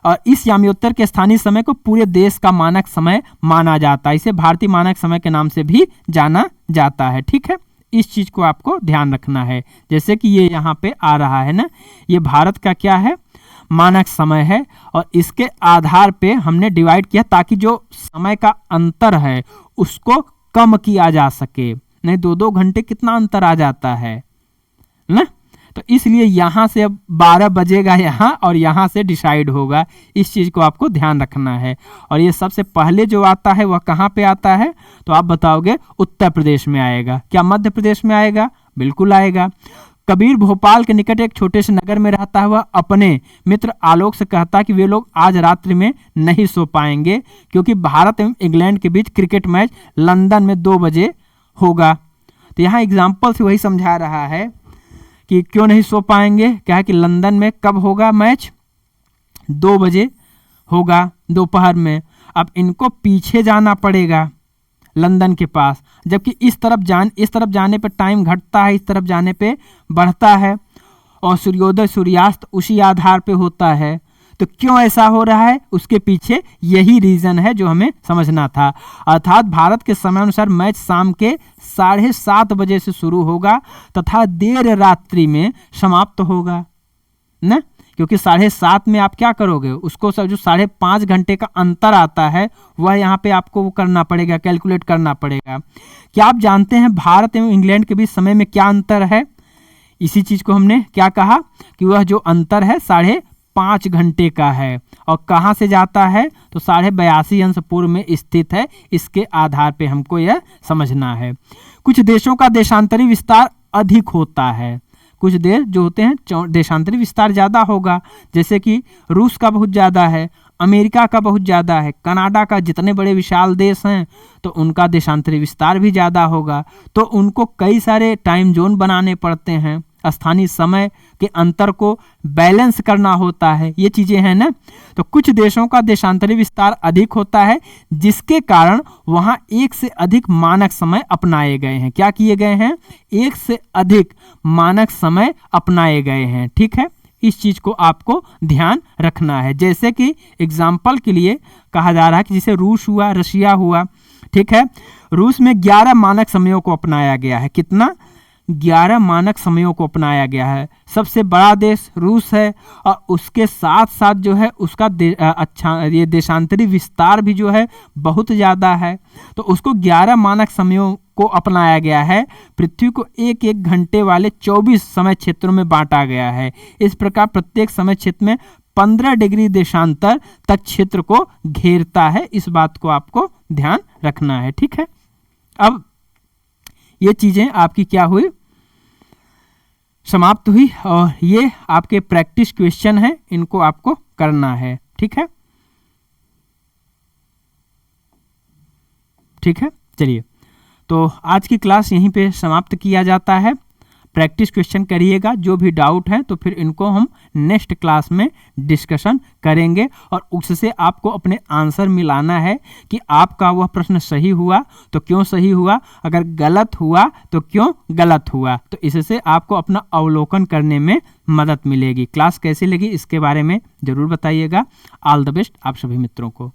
और इस याम्योत्तर के स्थानीय समय को पूरे देश का मानक समय माना जाता है। इसे भारतीय मानक समय के नाम से भी जाना जाता है। ठीक है, इस चीज को आपको ध्यान रखना है। जैसे कि ये यहाँ पे आ रहा है ना, ये भारत का क्या है, मानक समय है, और इसके आधार पे हमने डिवाइड किया ताकि जो समय का अंतर है उसको कम किया जा सके। नहीं 2-2 घंटे कितना अंतर आ जाता है ना, तो इसलिए यहां से अब 12 बजेगा यहाँ और यहां से डिसाइड होगा। इस चीज को आपको ध्यान रखना है। और ये सबसे पहले जो आता है वह कहाँ पे आता है, तो आप बताओगे उत्तर प्रदेश में आएगा। क्या मध्य प्रदेश में आएगा? बिल्कुल आएगा। कबीर भोपाल के निकट एक छोटे से नगर में रहता है। वह अपने मित्र आलोक से कहता कि वे लोग आज रात्रि में नहीं सो पाएंगे क्योंकि भारत एवं इंग्लैंड के बीच क्रिकेट मैच लंदन में 2 बजे होगा। तो यहाँ एग्जाम्पल से वही समझा रहा है कि क्यों नहीं सो पाएंगे, क्या है कि लंदन में कब होगा मैच, 2 बजे होगा दोपहर में। अब इनको पीछे जाना पड़ेगा लंदन के पास, जबकि इस तरफ जाने पे टाइम घटता है, इस तरफ जाने पे बढ़ता है, और सूर्योदय सूर्यास्त उसी आधार पे होता है। तो क्यों ऐसा हो रहा है, उसके पीछे यही रीजन है जो हमें समझना था। अर्थात भारत के समय अनुसार मैच शाम के 7:30 बजे से शुरू होगा तथा देर रात्रि में समाप्त होगा ना, क्योंकि 7:30 में आप क्या करोगे, उसको सब जो 5.5 घंटे का अंतर आता है वह यहाँ पे आपको वो करना पड़ेगा, कैलकुलेट करना पड़ेगा। क्या आप जानते हैं भारत एवं इंग्लैंड के बीच समय में क्या अंतर है? इसी चीज को हमने क्या कहा कि वह जो अंतर है 5.5 घंटे का है, और कहाँ से जाता है, तो 82.5 अंश पूर्व में स्थित है। इसके आधार पे हमको यह समझना है। कुछ देशों का देशांतरी विस्तार अधिक होता है, कुछ देश जो होते हैं देशांतरी विस्तार ज़्यादा होगा, जैसे कि रूस का बहुत ज़्यादा है, अमेरिका का बहुत ज़्यादा है, कनाडा का, जितने बड़े विशाल देश हैं तो उनका देशांतरी विस्तार भी ज़्यादा होगा। तो उनको कई सारे टाइम जोन बनाने पड़ते हैं, स्थानीय समय के अंतर को बैलेंस करना होता है, ये चीज़ें हैं ना। तो कुछ देशों का देशांतरी विस्तार अधिक होता है जिसके कारण वहाँ एक से अधिक मानक समय अपनाए गए हैं। क्या किए गए हैं? एक से अधिक मानक समय अपनाए गए हैं। ठीक है, इस चीज को आपको ध्यान रखना है। जैसे कि एग्जाम्पल के लिए कहा जा रहा है कि जैसे रूस हुआ, रशिया हुआ, ठीक है, रूस में 11 मानक समयों को अपनाया गया है। कितना? 11 मानक समयों को अपनाया गया है। सबसे बड़ा देश रूस है, और उसके साथ साथ जो है उसका ये देशांतरी विस्तार भी जो है बहुत ज़्यादा है, तो उसको 11 मानक समयों को अपनाया गया है। पृथ्वी को 1-1 घंटे वाले 24 समय क्षेत्रों में बांटा गया है। इस प्रकार प्रत्येक समय क्षेत्र में 15 डिग्री देशांतर तक क्षेत्र को घेरता है। इस बात को आपको ध्यान रखना है। ठीक है, अब ये चीजें आपकी क्या हुई, समाप्त हुई, और ये आपके प्रैक्टिस क्वेश्चन हैं, इनको आपको करना है। ठीक है, ठीक है, चलिए, तो आज की क्लास यहीं पे समाप्त किया जाता है। प्रैक्टिस क्वेश्चन करिएगा, जो भी डाउट है तो फिर इनको हम नेक्स्ट क्लास में डिस्कशन करेंगे, और उससे आपको अपने आंसर मिलाना है कि आपका वह प्रश्न सही हुआ तो क्यों सही हुआ, अगर गलत हुआ तो क्यों गलत हुआ। तो इससे आपको अपना अवलोकन करने में मदद मिलेगी। क्लास कैसी लगी इसके बारे में ज़रूर बताइएगा। ऑल द बेस्ट आप सभी मित्रों को।